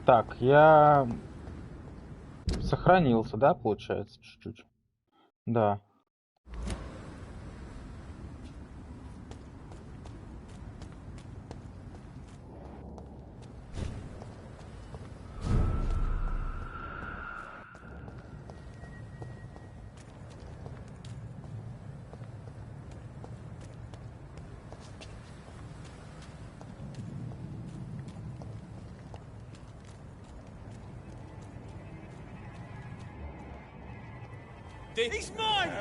Так, я сохранился, да, получается, чуть-чуть? Да. He's mine!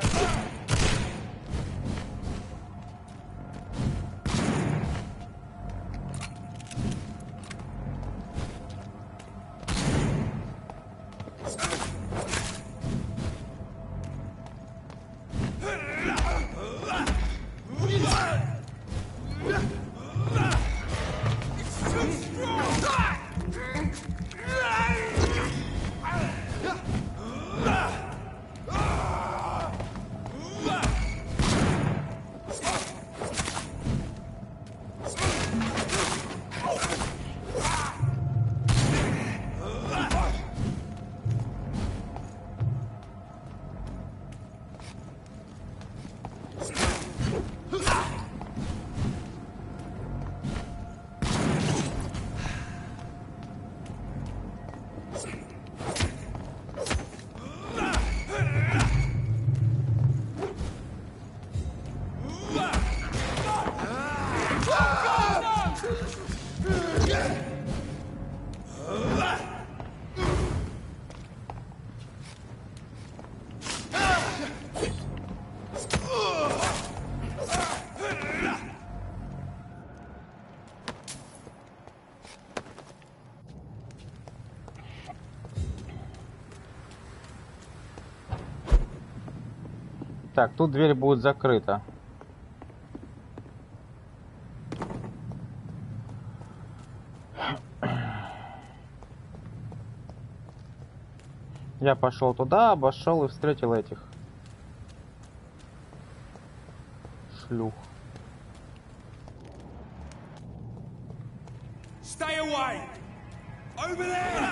Так, тут дверь будет закрыта. Я пошел туда, обошел и встретил этих шлюх. Stay away! Over there!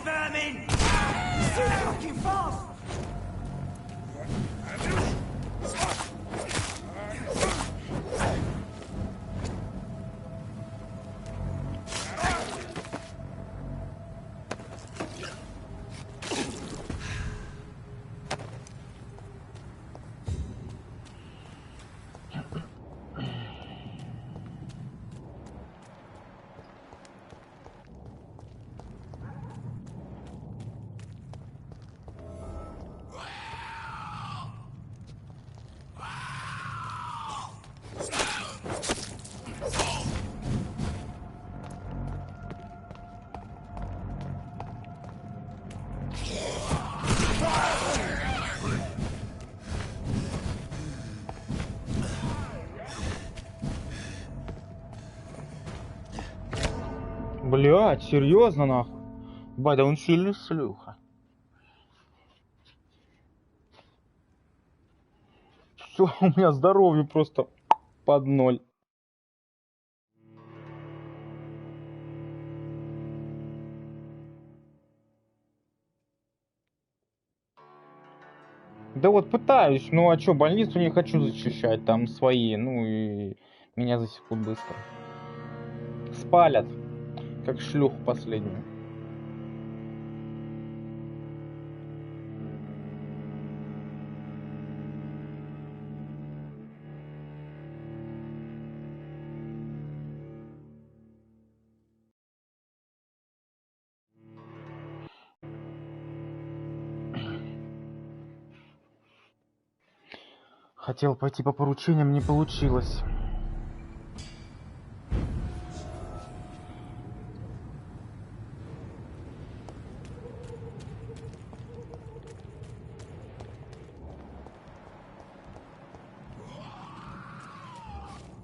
vermin! Блять, серьезно нахуй? Бать, да он сильный шлюха. Все, у меня здоровье просто под ноль. Да вот пытаюсь, ну а чё, больницу не хочу защищать, там свои, ну и меня засекут быстро. Спалят, как шлюху последнюю. Хотел пойти по поручениям, не получилось.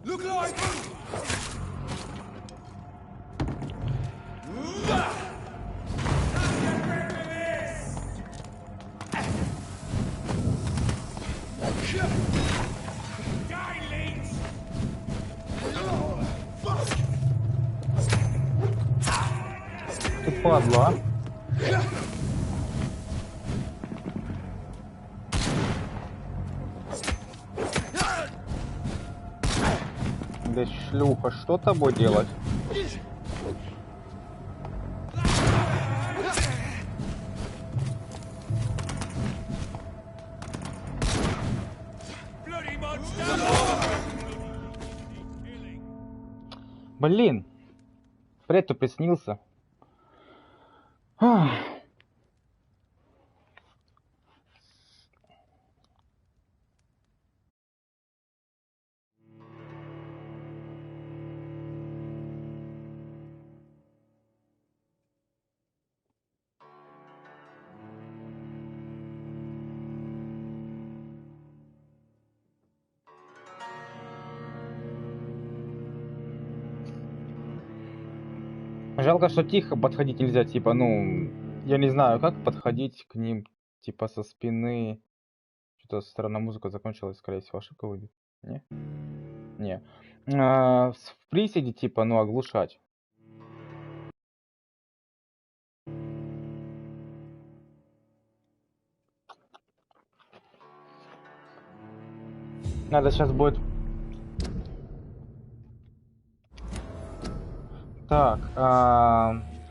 Look like... Ты падла, а? Да шлюха, что тобой делать? Блин, Фред-то приснился. Ах. Жалко, что тихо подходить нельзя, типа, ну, я не знаю, как подходить к ним, типа, со спины. Что-то странная музыка закончилась, скорее всего, ошибка выйдет. Не? Не. В приседе, типа, ну, оглушать. Надо сейчас будет... Так,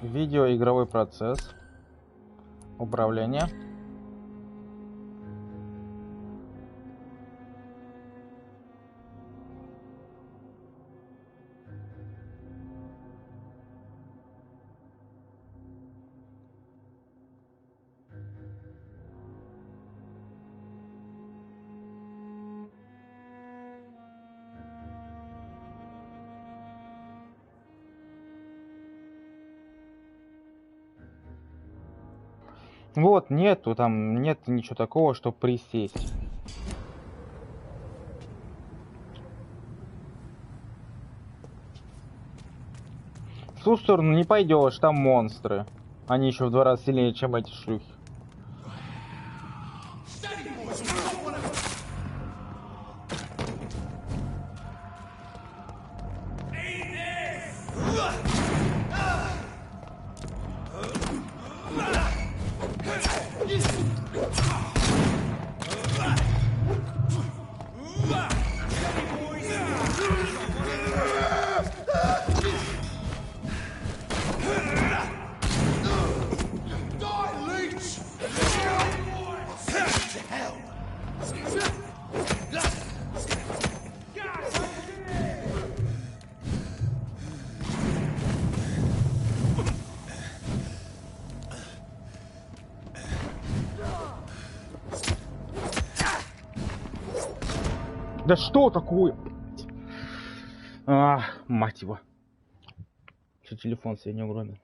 видеоигровой процесс. Управление. Вот, нету, там нет ничего такого, чтобы присесть. В ту сторону не пойдешь, там монстры. Они еще в 2 раза сильнее, чем эти шлюхи. Да что такое? А, мать его. Что телефон себе не угробил.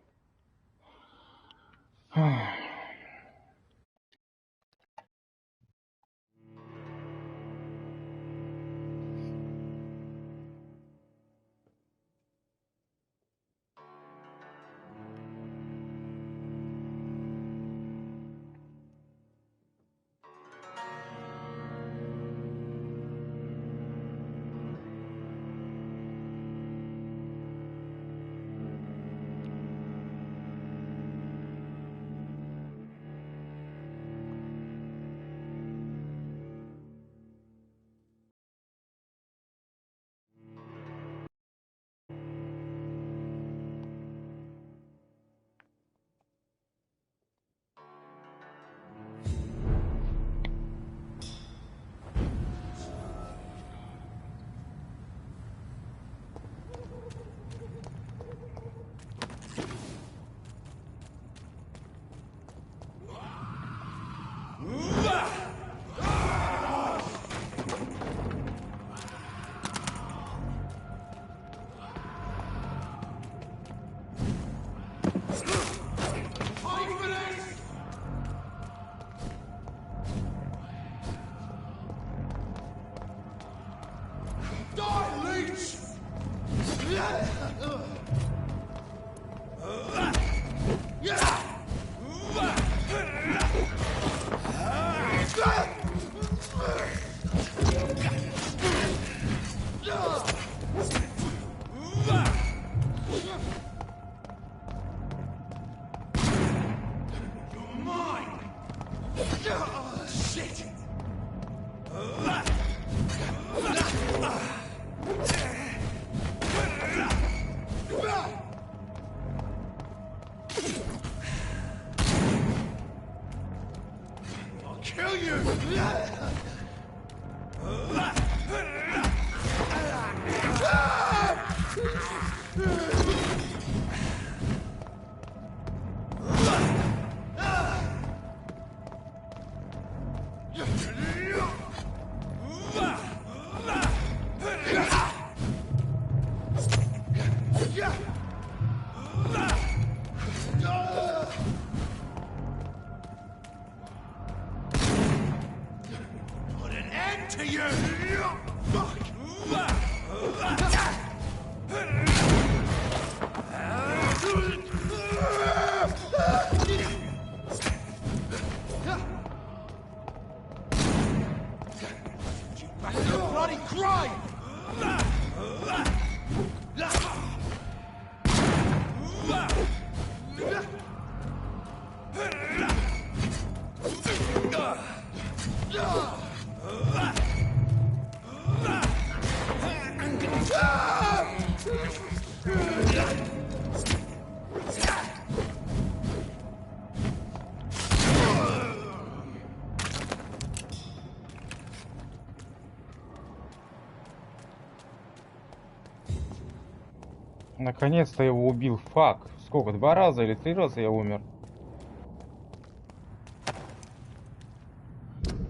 Наконец-то я его убил. Фак. Сколько? 2 раза или 3 раза я умер?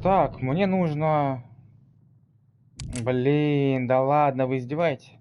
Так, мне нужно... Блин, да ладно, вы издеваетесь?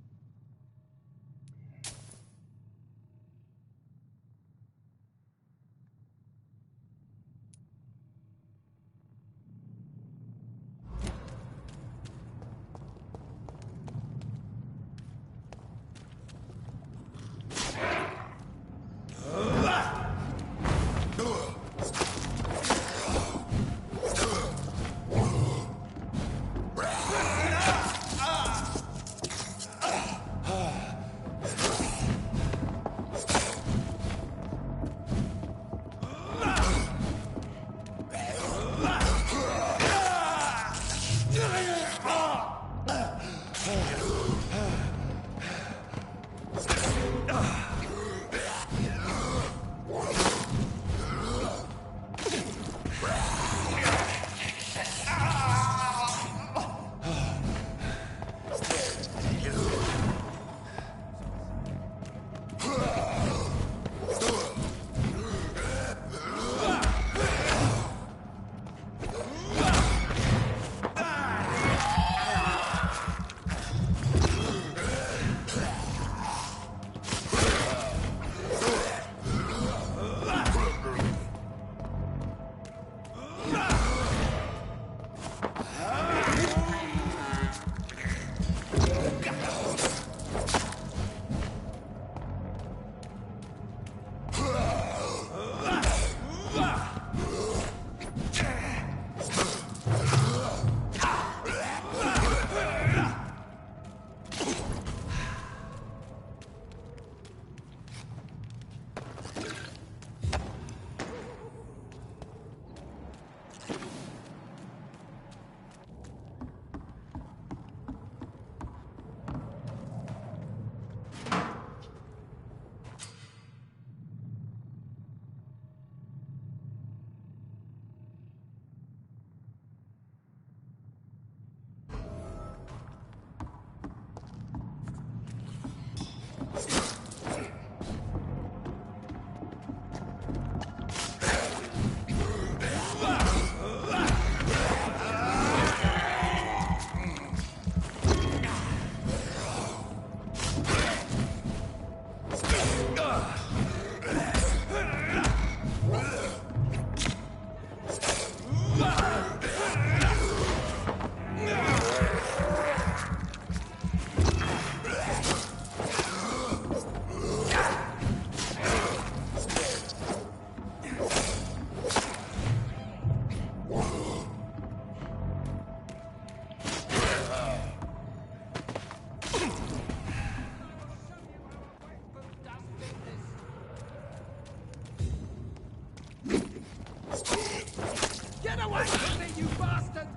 Wait for me, you bastard!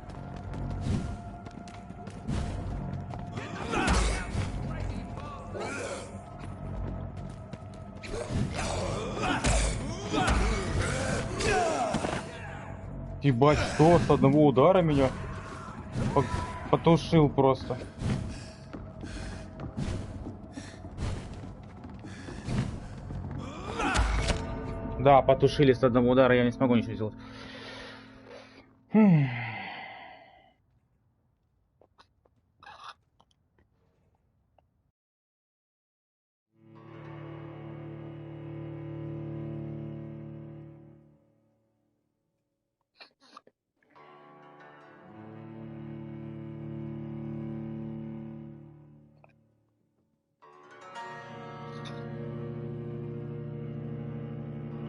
Ебать, что с одного удара меня потушил просто. Да, потушили с одного удара, я не смогу ничего сделать.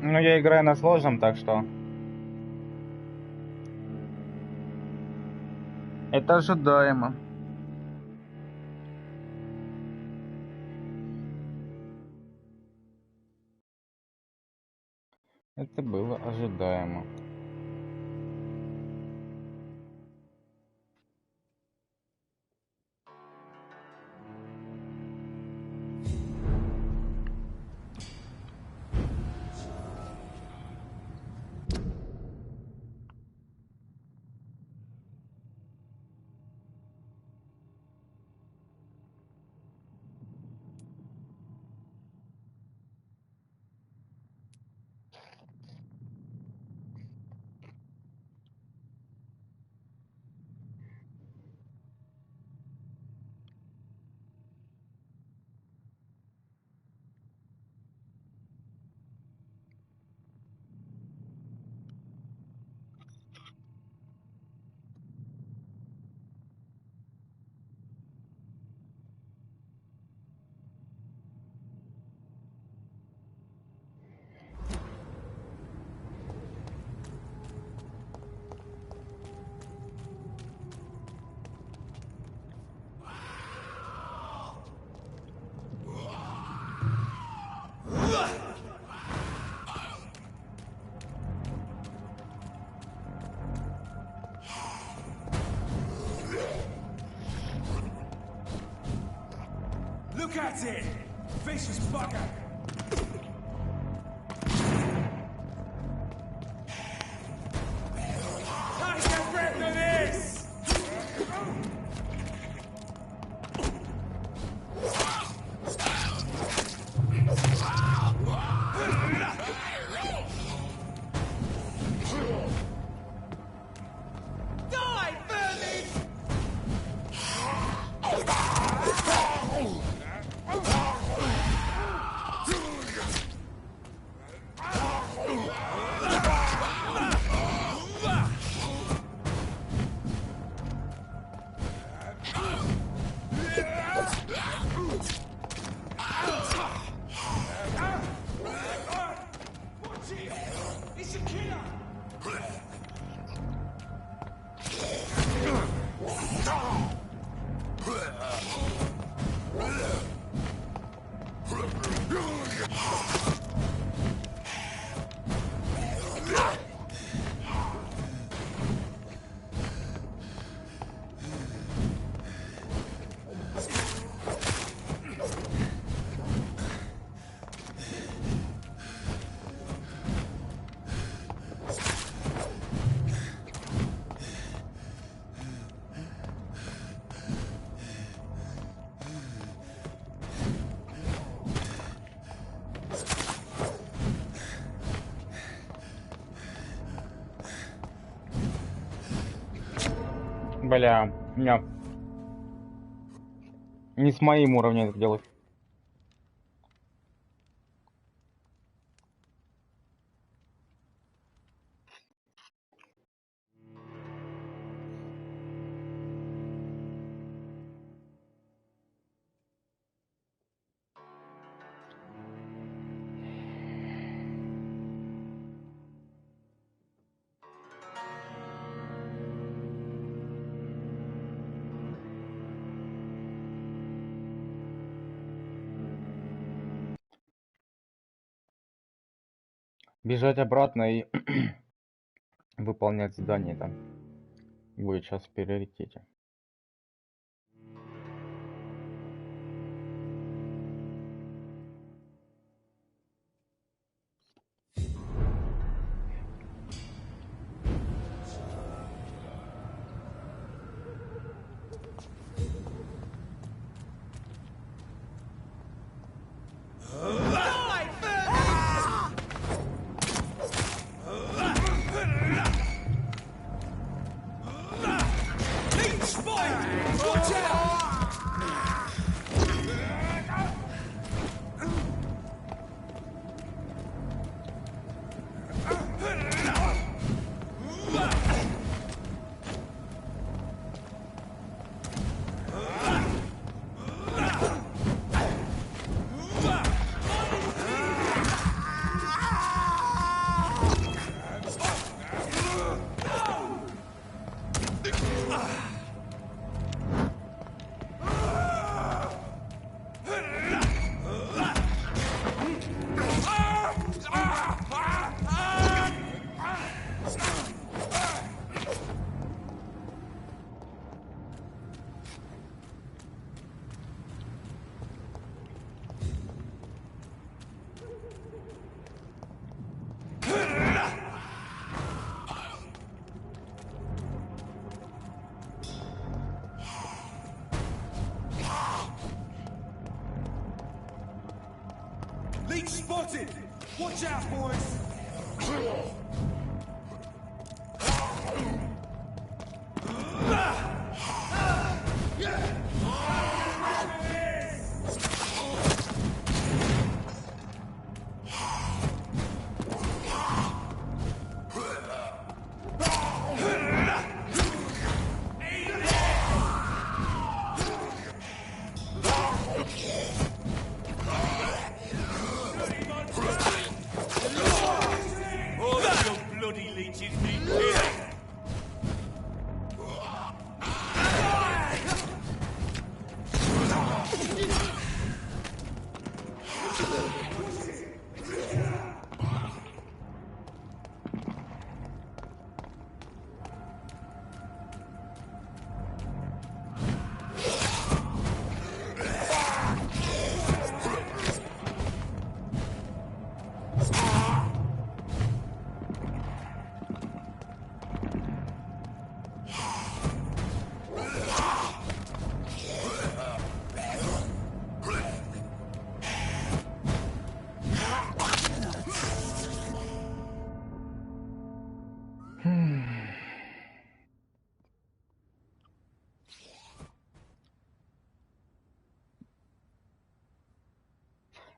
Ну, я играю на сложном, так что... Это ожидаемо. Это было ожидаемо. Look at it! Vicious bugger! I get rid of this! Die, vermin! It's a killer! Бля, не. Не с моим уровнем это делать. Бежать обратно и выполнять задание там. Будет сейчас в приоритете. Leech spotted! Watch out, boys!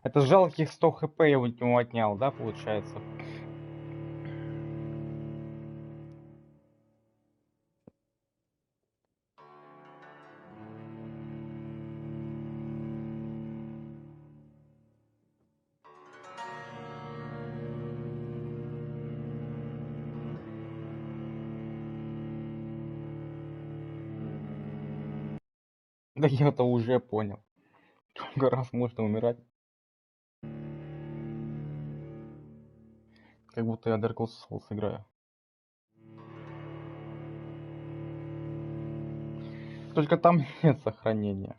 Это жалких 100 хп я вот ему отнял, да, получается? Да я-то уже понял. Сколько раз можно умирать? Как будто я Dark Souls играю. Только там нет сохранения.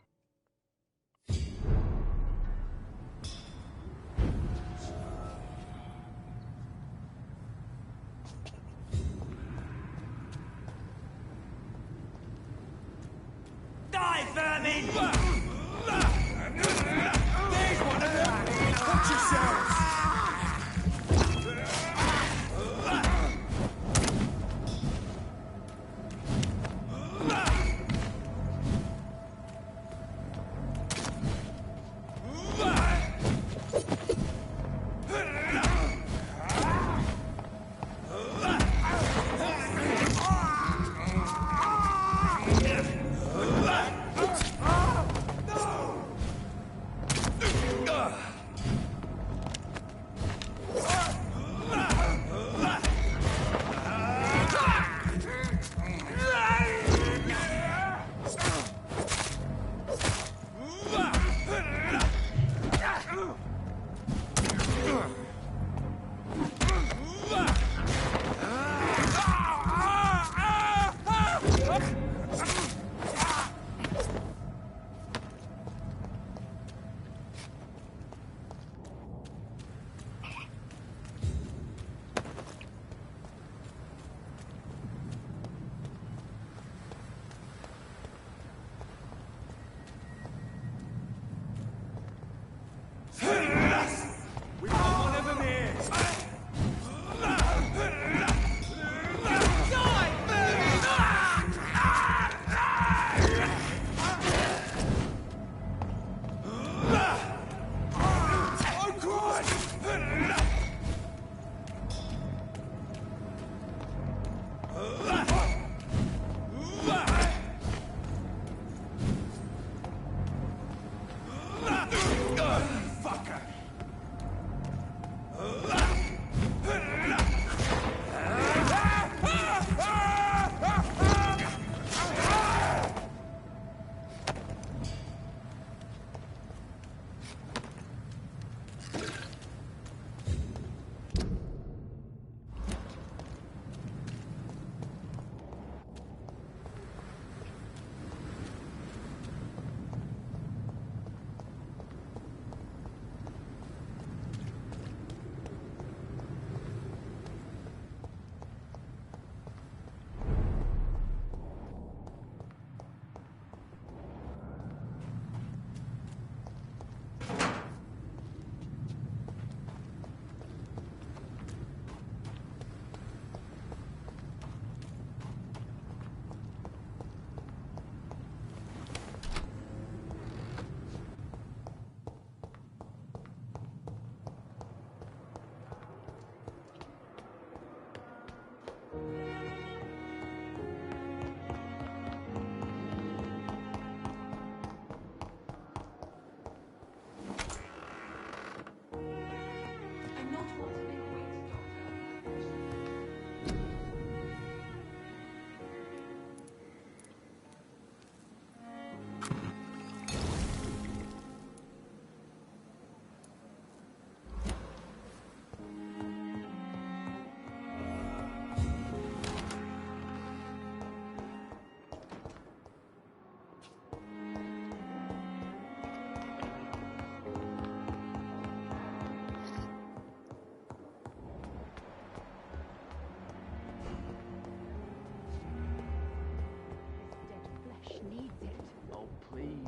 Die, vermin! There's one of them! Watch yourselves!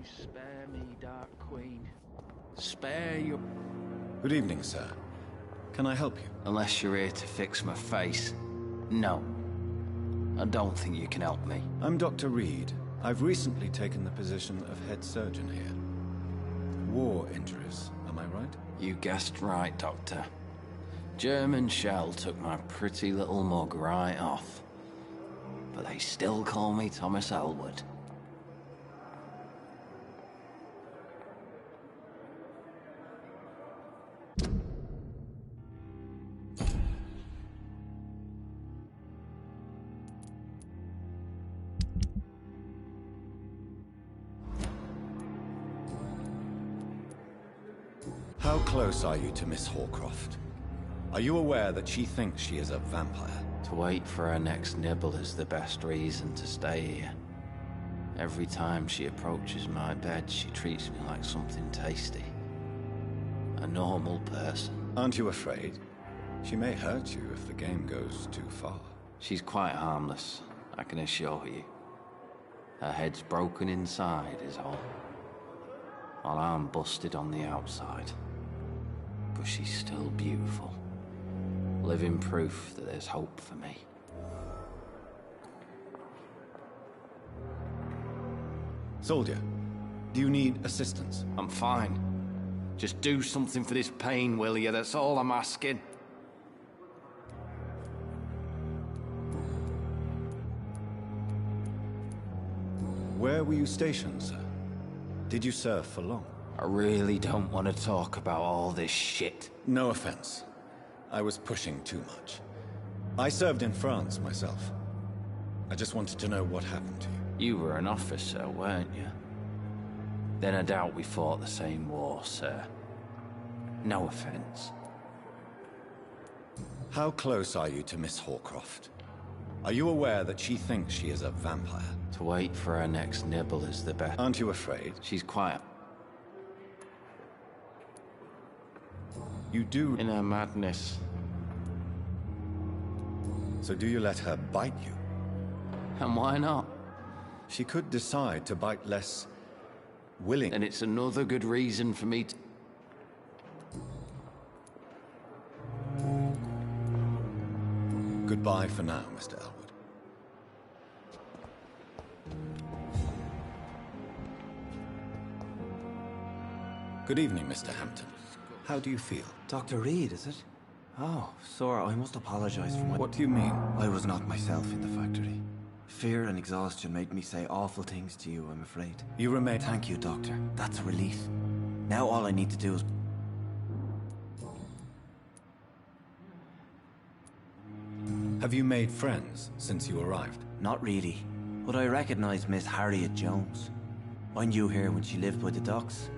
spare me, Dark Queen. Spare your... Good evening, sir. Can I help you? Unless you're here to fix my face. No. I don't think you can help me. I'm Dr. Reed. I've recently taken the position of head surgeon here. War injuries, am I right? You guessed right, Doctor. German shell took my pretty little mug right off. But they still call me Thomas Elwood. How close are you to Miss Horcroft? Are you aware that she thinks she is a vampire? To wait for her next nibble is the best reason to stay here. Every time she approaches my bed, she treats me like something tasty. A normal person. Aren't you afraid? She may hurt you if the game goes too far. She's quite harmless, I can assure you. Her head's broken inside is all. While I'm busted on the outside. But she's still beautiful. Living proof that there's hope for me. Soldier, do you need assistance? I'm fine. Just do something for this pain, will you? That's all I'm asking. Where were you stationed, sir? Did you serve for long? I really don't want to talk about all this shit. No offense. I was pushing too much. I served in France myself. I just wanted to know what happened to you. You were an officer, weren't you? Then I doubt we fought the same war, sir. No offense. How close are you to Miss Horcroft? Are you aware that she thinks she is a vampire? To wait for her next nibble is the best. Aren't you afraid? She's quiet. You do... In her madness. So do you let her bite you? And why not? She could decide to bite less willing. And it's another good reason for me to... Goodbye for now, Mr. Elwood. Good evening, Mr. Hampton. How do you feel? Dr. Reed, is it? Oh, sir, I must apologize for my... What do you mean? I was not myself in the factory. Fear and exhaustion made me say awful things to you, I'm afraid. You remain... Thank you, Doctor. That's a relief. Now all I need to do is... Have you made friends since you arrived? Not really. But I recognize Miss Harriet Jones. I knew her when she lived by the docks.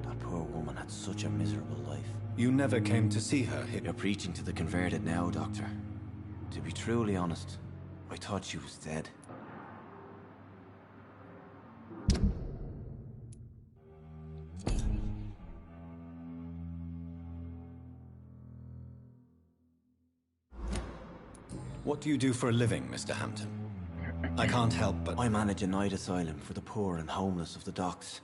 That poor woman had such a miserable life. You never came to see her here? You're preaching to the converted now, Doctor. To be truly honest, I thought she was dead. What do you do for a living, Mr. Hampton? I can't help but... I manage a night asylum for the poor and homeless of the docks.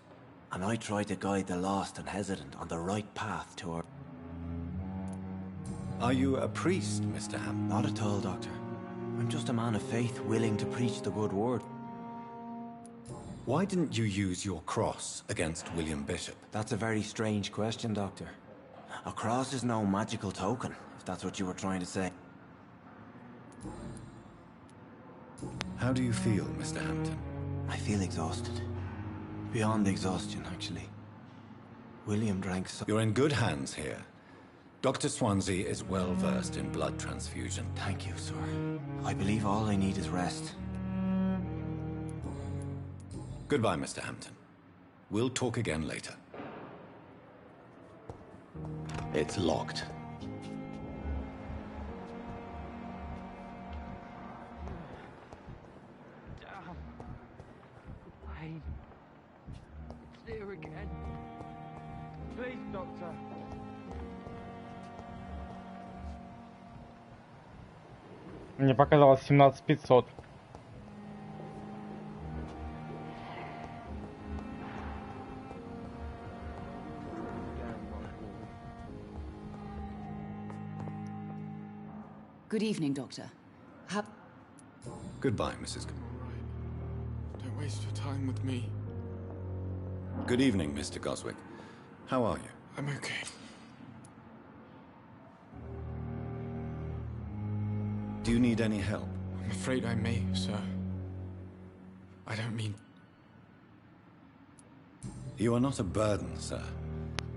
And I try to guide the lost and hesitant on the right path to our... Are you a priest, Mr. Hampton? Not at all, Doctor. I'm just a man of faith willing to preach the good word. Why didn't you use your cross against William Bishop? That's a very strange question, Doctor. A cross is no magical token, if that's what you were trying to say. How do you feel, Mr. Hampton? I feel exhausted. Beyond exhaustion, actually. William drank so... You're in good hands here. Dr. Swansea is well versed in blood transfusion. Thank you, sir. I believe all I need is rest. Goodbye, Mr. Hampton. We'll talk again later. It's locked. Pain. It's there again. Please, Doctor. Мне показалось 17500. Good evening, Doctor. Goodbye, Mrs. Don't waste your time with me. Good evening, Mr. Goswick. How are you? I'm okay. Do you need any help? I'm afraid I may, sir. I don't mean... You are not a burden, sir.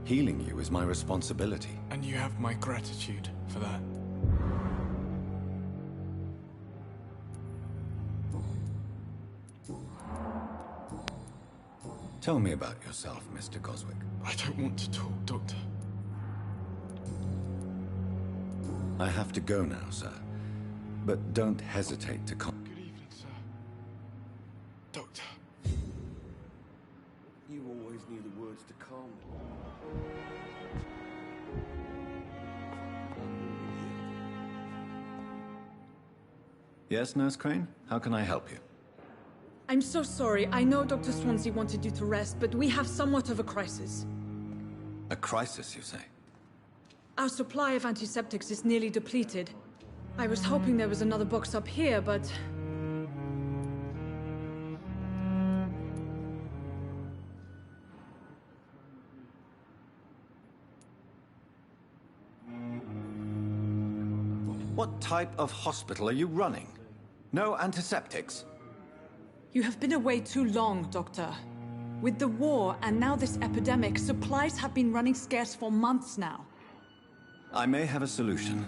Healing you is my responsibility. And you have my gratitude for that. Tell me about yourself, Mr. Goswick. I don't want to talk, Doctor. I have to go now, sir. But don't hesitate to come. Good evening, sir. Doctor. You always knew the words to calm me. Yes, Nurse Crane? How can I help you? I'm so sorry. I know Dr. Swansea wanted you to rest, but we have somewhat of a crisis. A crisis, you say? Our supply of antiseptics is nearly depleted. I was hoping there was another box up here, but... What type of hospital are you running? No antiseptics? You have been away too long, Doctor. With the war and now this epidemic, supplies have been running scarce for months now. I may have a solution.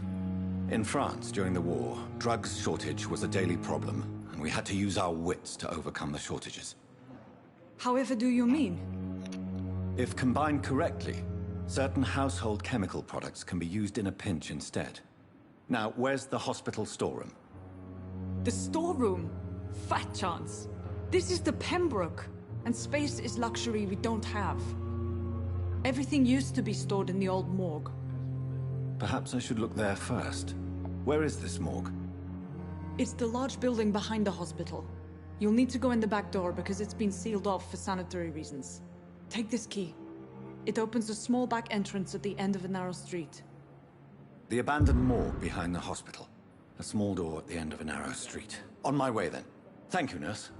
In France, during the war, drugs shortage was a daily problem, and we had to use our wits to overcome the shortages. However do you mean? If combined correctly, certain household chemical products can be used in a pinch instead. Now, where's the hospital storeroom? The storeroom? Fat chance. This is the Pembroke, and space is luxury we don't have. Everything used to be stored in the old morgue. Perhaps I should look there first. Where is this morgue? It's the large building behind the hospital. You'll need to go in the back door because it's been sealed off for sanitary reasons. Take this key. It opens a small back entrance at the end of a narrow street. The abandoned morgue behind the hospital. A small door at the end of a narrow street. On my way then. Thank you, nurse.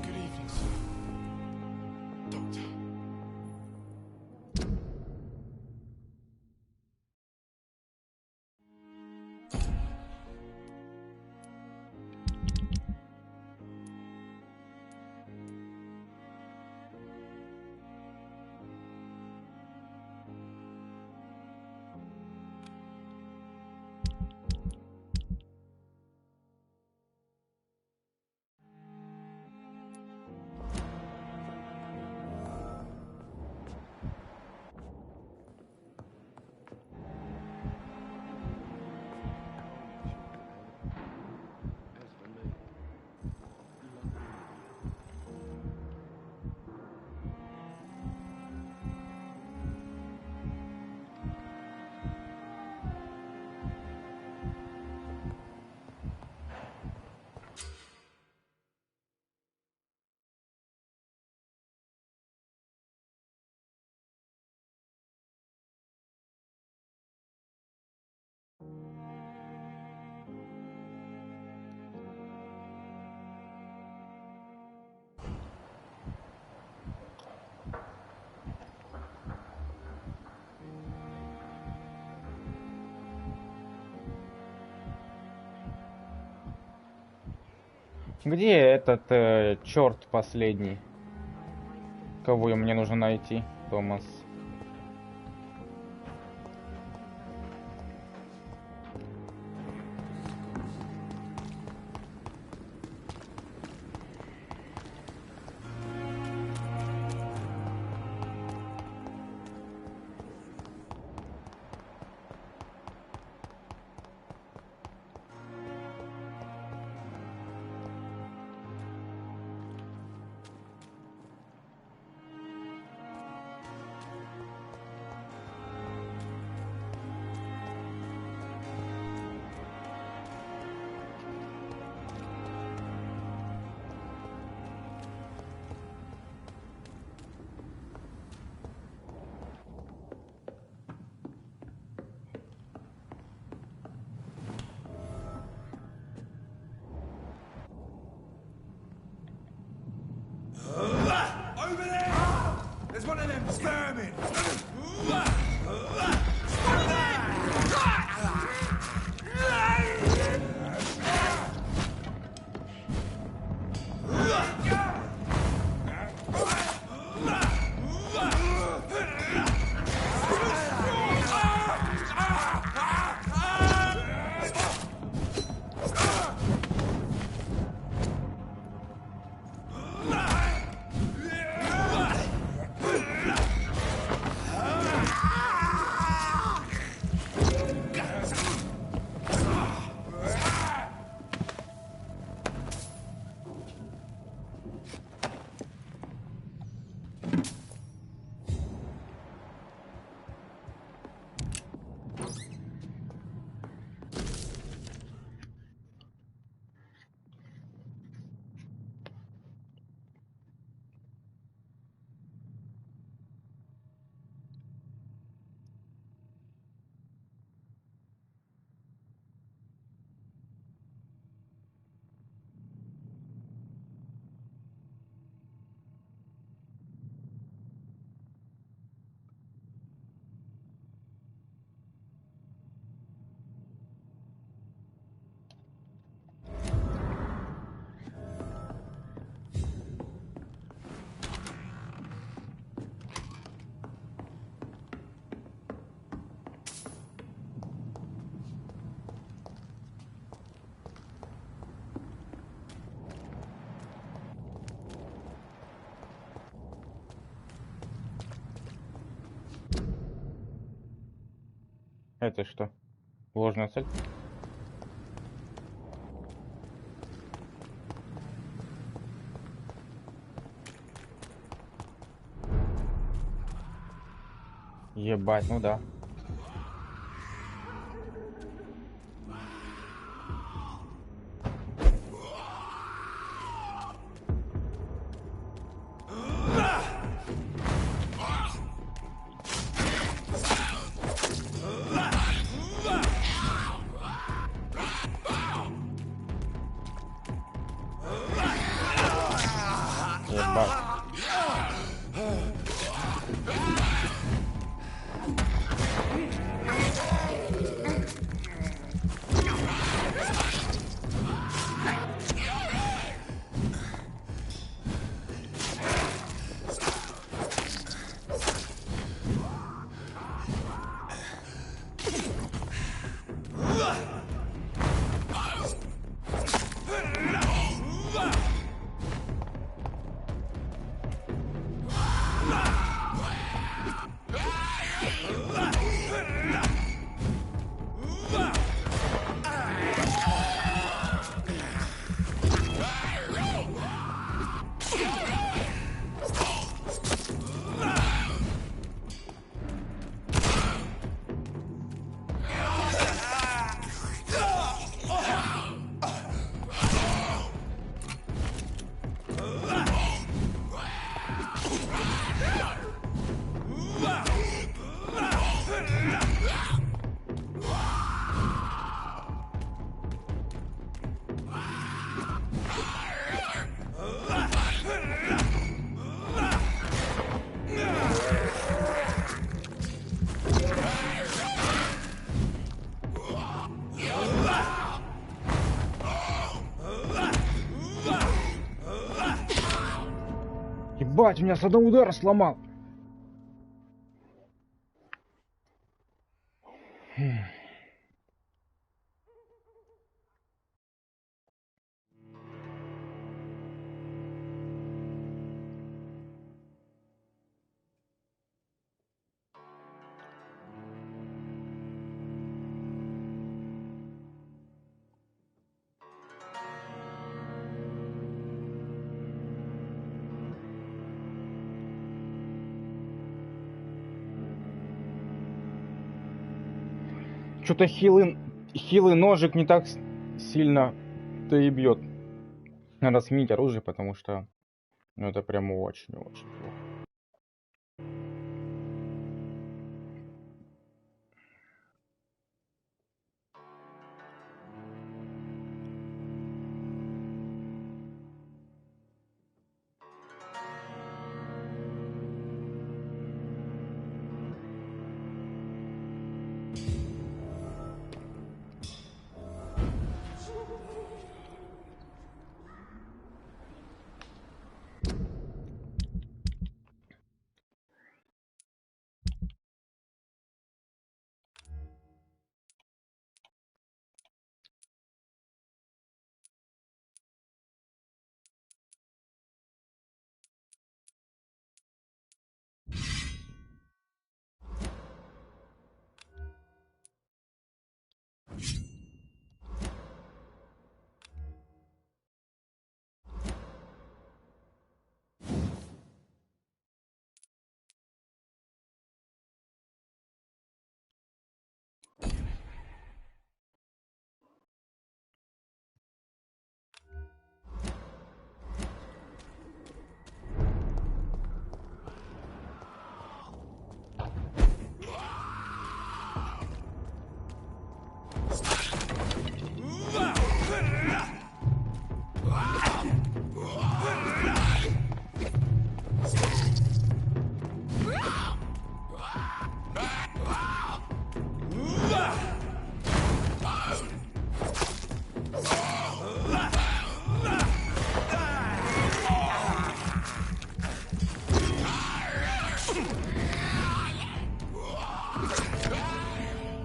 Good evening, sir. Doctor. Где этот черт последний? Кого мне нужно найти, Томас? vermin! Это что? Ложная цель? Ебать, ну да. Ебать. Ебать, меня с одного удара сломал. Что-то хилый ножик не так сильно-то и бьет. Надо сменить оружие, потому что ну, это прям очень-очень плохо.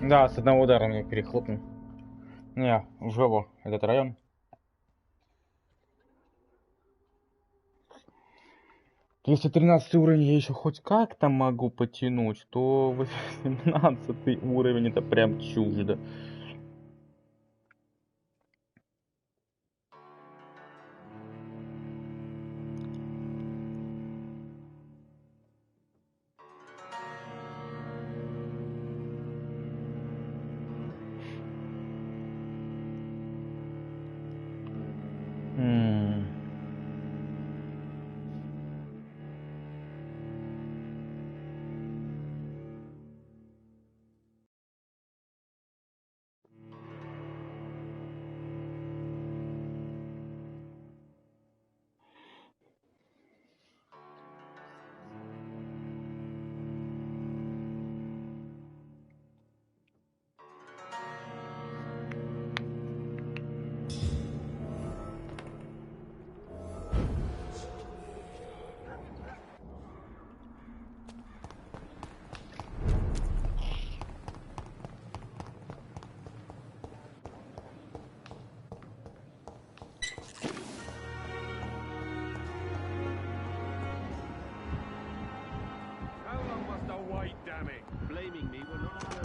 Да, с одного удара меня перехлопнул. Не, в жопу этот район. Если 13 уровень я еще хоть как-то могу потянуть, то 18 уровень это прям чуждо.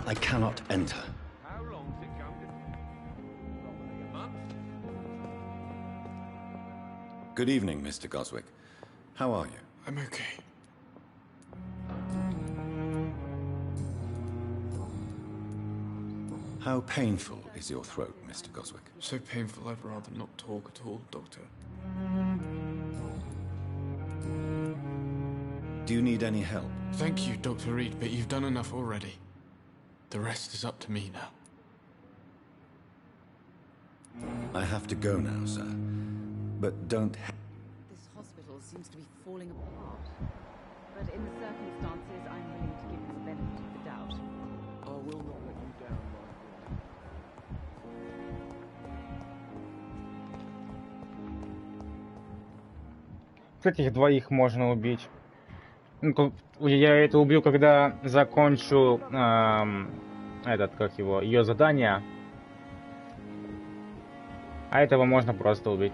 I cannot enter. How long's it going to... A month? Good evening, Mr. Goswick. How are you? I'm okay. How painful is your throat, Mr. Goswick? So painful I'd rather not talk at all, Doctor. Do you need any help? Thank you, Dr. Reed, but you've done enough already. The rest is up to me now. I have to go now, sir. But don't... This hospital seems to be falling apart. But in the circumstances, I'm willing to give it the benefit of the doubt. I will not let you down, my friend. Этих двоих можно убить. Ну, я это убью, когда закончу этот, как его, ее задание. А этого можно просто убить.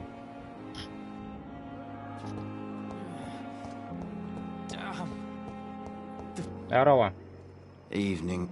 Здорово. Evening.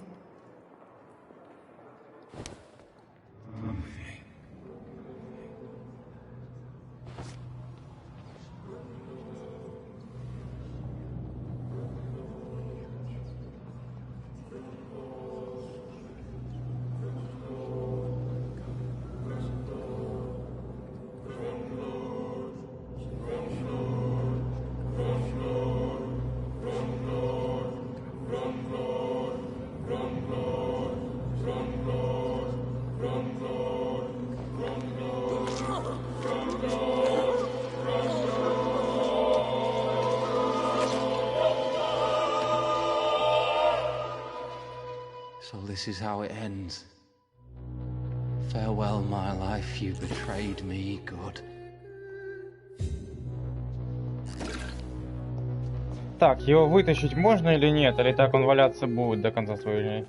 So this is how it ends. Farewell, my life, you betrayed me, good. Так, его вытащить можно или нет? Или так он валяться будет до конца своей жизни?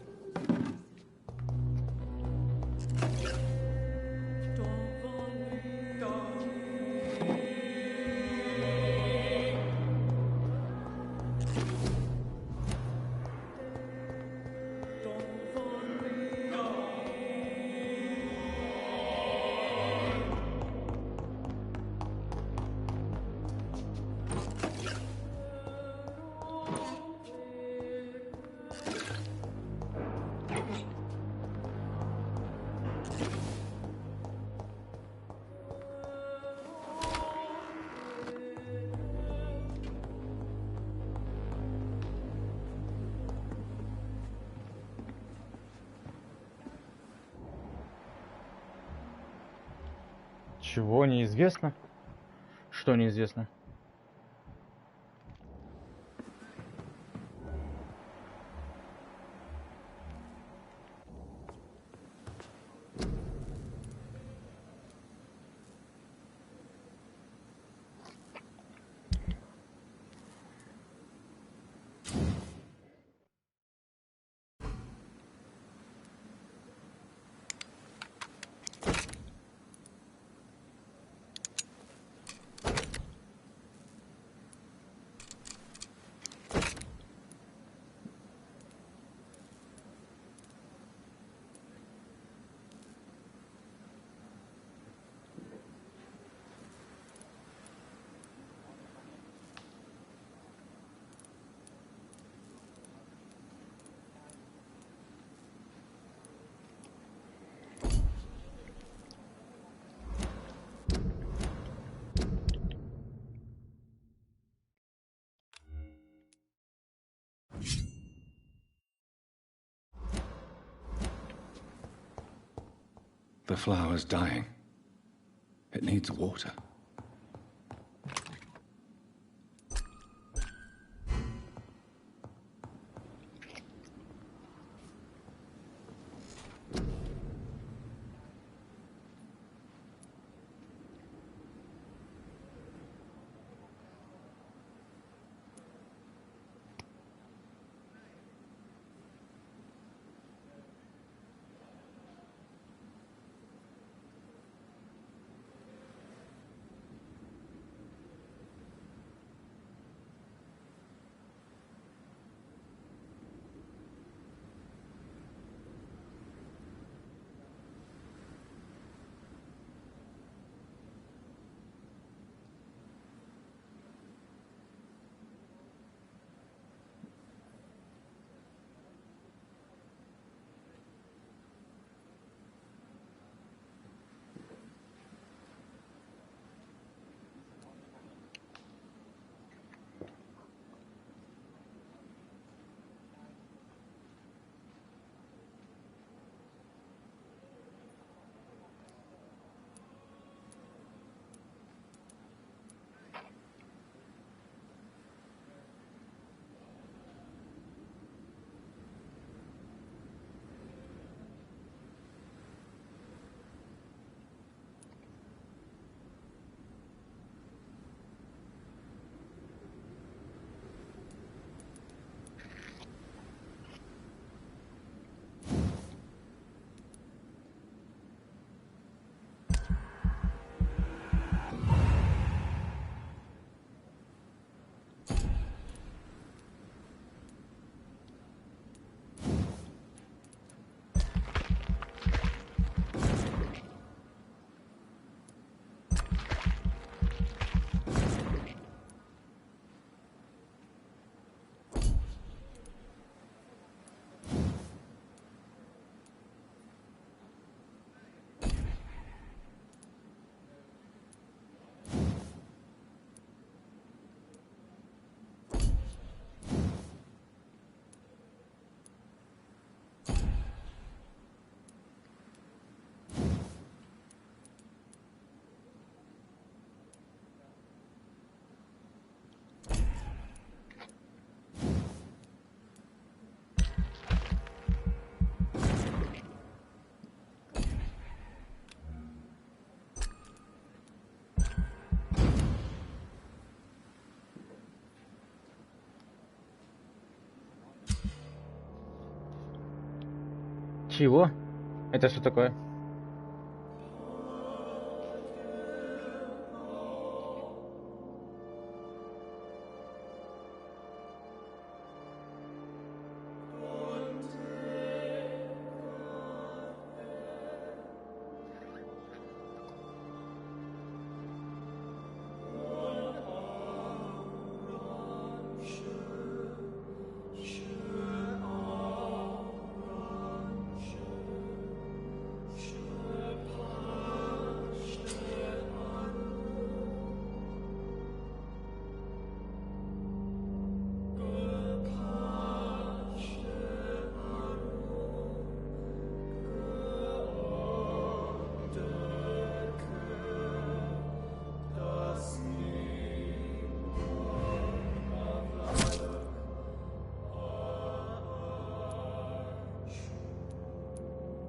Чего неизвестно? Что неизвестно? The flower's dying. It needs water. Чего? Это что такое?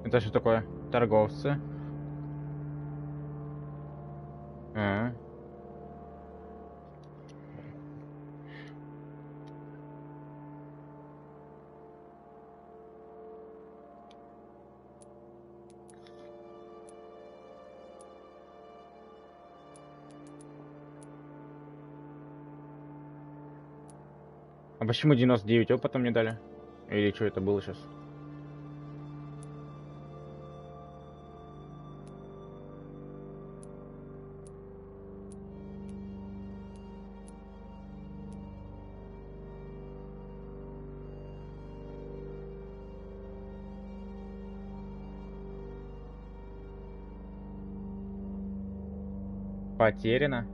Это что такое? Торговцы. А почему 99 опыта мне дали? Или что это было сейчас? Потеряно.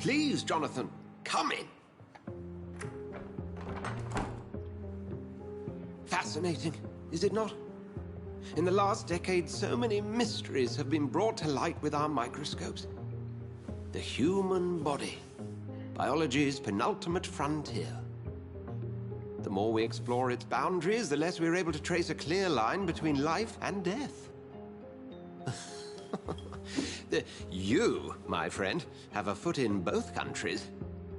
Please, Jonathan, come in. Fascinating, is it not? In the last decade, so many mysteries have been brought to light with our microscopes. The human body, biology's penultimate frontier. The more we explore its boundaries, the less we're able to trace a clear line between life and death. You, my friend, have a foot in both countries.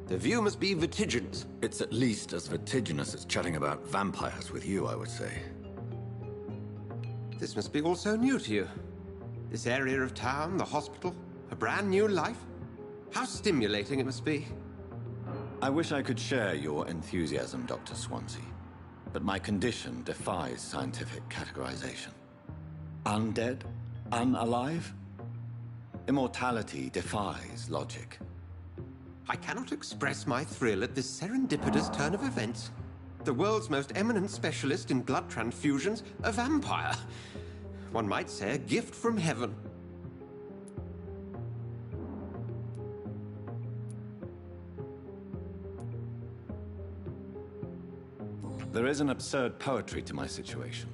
The view must be vertiginous. It's at least as vertiginous as chatting about vampires with you, I would say. This must be all so new to you. This area of town, the hospital, a brand new life. How stimulating it must be. I wish I could share your enthusiasm, Dr. Swansea, but my condition defies scientific categorization. Undead? Unalive? Immortality defies logic. I cannot express my thrill at this serendipitous turn of events. The world's most eminent specialist in blood transfusions, a vampire. One might say a gift from heaven. There is an absurd poetry to my situation.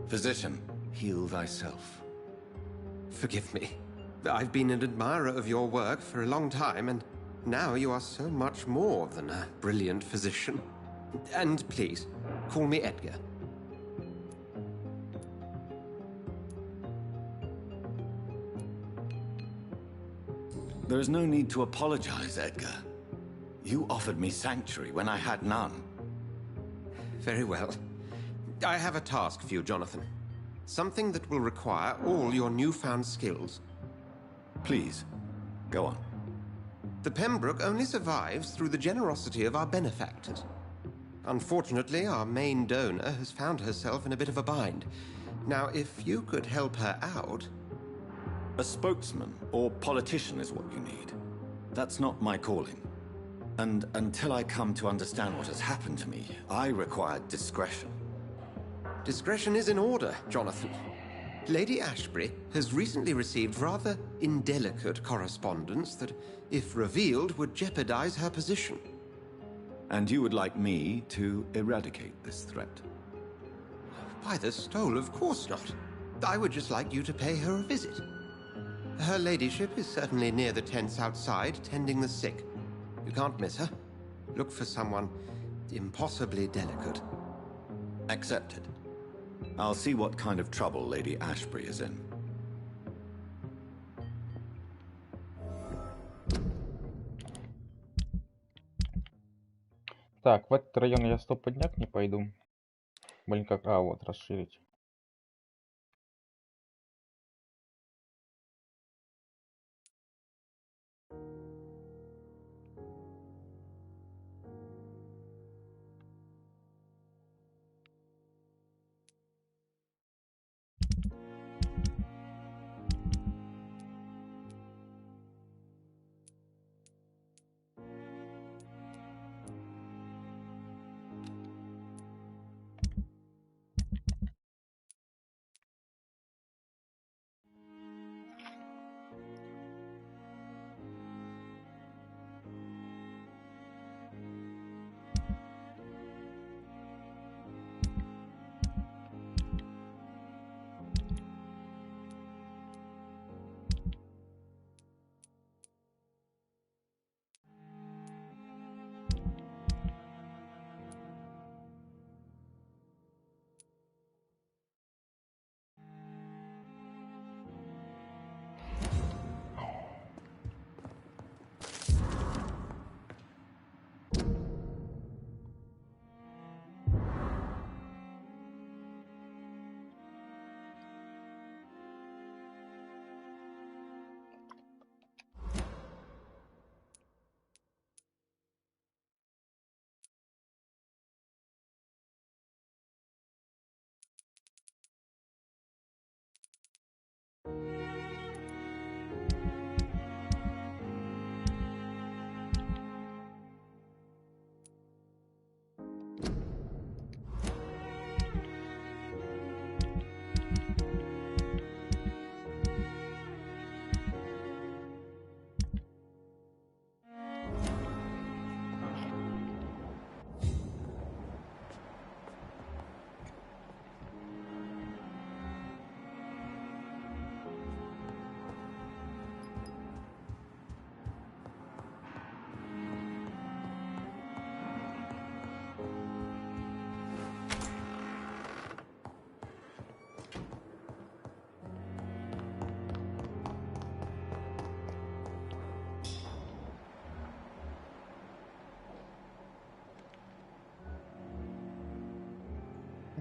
Physician, heal thyself. Forgive me. I've been an admirer of your work for a long time, and now you are so much more than a brilliant physician. And please, call me Edgar. There is no need to apologize, Edgar. You offered me sanctuary when I had none. Very well. I have a task for you, Jonathan. Something that will require all your newfound skills. Please, go on. The Pembroke only survives through the generosity of our benefactors. Unfortunately, our main donor has found herself in a bit of a bind. Now, if you could help her out... A spokesman or politician is what you need. That's not my calling. And until I come to understand what has happened to me, I require discretion. Discretion is in order, Jonathan. Lady Ashbury has recently received rather indelicate correspondence that, if revealed, would jeopardize her position. And you would like me to eradicate this threat? By the stole, of course not. I would just like you to pay her a visit. Her ladyship is certainly near the tents outside, tending the sick. You can't miss her. Look for someone impossibly delicate. Accepted. I'll see what kind of trouble Lady Ashbury is in. Так, в этот район я стопудняк не пойду. Блин, как... А, вот, расширить.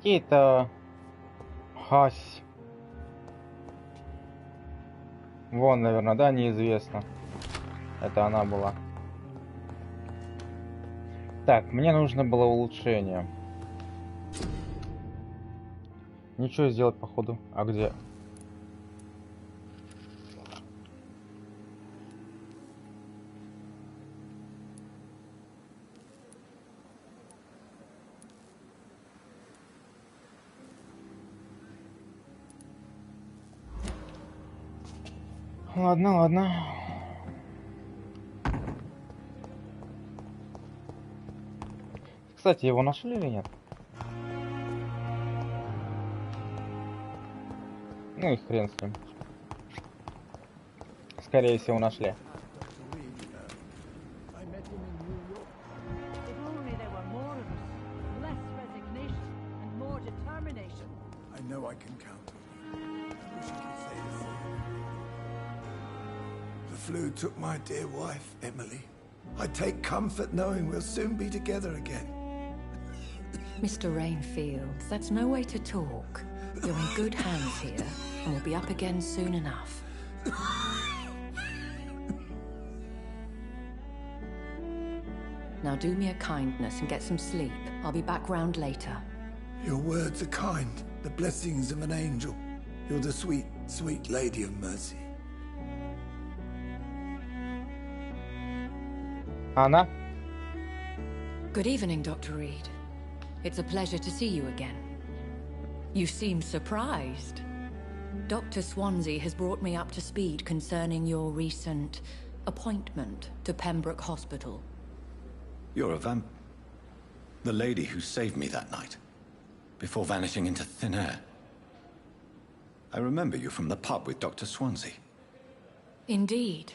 Какие-то... Хась. Вон, наверное, да, неизвестно. Это она была. Так, мне нужно было улучшение. Ничего сделать, походу. А где? Ладно, ладно. Кстати, его нашли или нет? Ну и хрен с ним. Скорее всего, нашли. Flu took my dear wife, Emily. I take comfort knowing we'll soon be together again. Mr. Rainfield, that's no way to talk. You're in good hands here, and we'll be up again soon enough. Now do me a kindness and get some sleep. I'll be back round later. Your words are kind, the blessings of an angel. You're the sweet, sweet lady of mercy. Anna? Good evening, Dr. Reed. It's a pleasure to see you again. You seem surprised. Dr. Swansea has brought me up to speed concerning your recent appointment to Pembroke Hospital. You're a the lady who saved me that night, before vanishing into thin air. I remember you from the pub with Dr. Swansea. Indeed.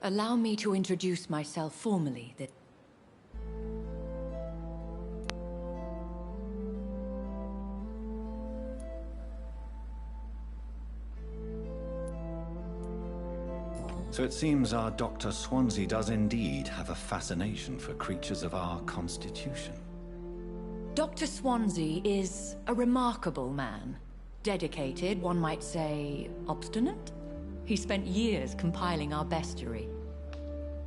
Allow me to introduce myself formally. So it seems our Dr. Swansea does indeed have a fascination for creatures of our constitution. Dr. Swansea is a remarkable man. Dedicated, one might say, obstinate? He spent years compiling our bestiary.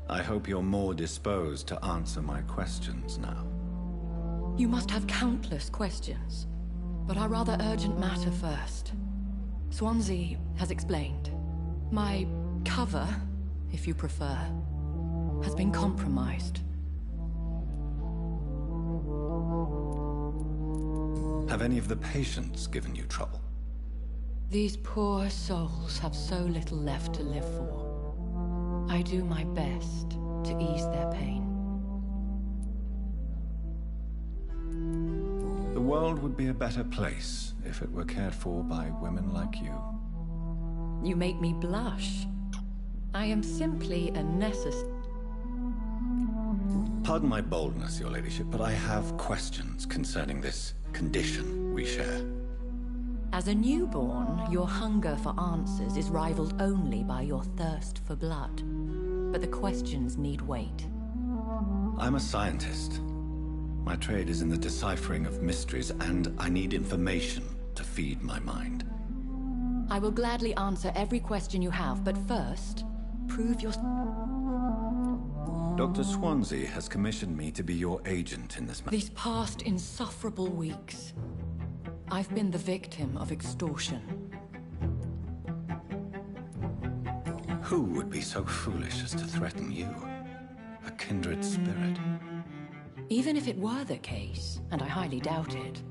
I hope you're more disposed to answer my questions now. You must have countless questions, but our rather urgent matter first. Swansea has explained. My cover, if you prefer, has been compromised. Have any of the patients given you trouble? These poor souls have so little left to live for. I do my best to ease their pain. The world would be a better place if it were cared for by women like you. You make me blush. I am simply a necessary... Pardon my boldness, your ladyship, but I have questions concerning this condition we share. As a newborn, your hunger for answers is rivaled only by your thirst for blood. But the questions need wait. I'm a scientist. My trade is in the deciphering of mysteries, and I need information to feed my mind. I will gladly answer every question you have, but first, prove your... Dr. Swansea has commissioned me to be your agent in this matter. These past insufferable weeks, I've been the victim of extortion. Who would be so foolish as to threaten you? A kindred spirit. Even if it were the case, and I highly doubt it,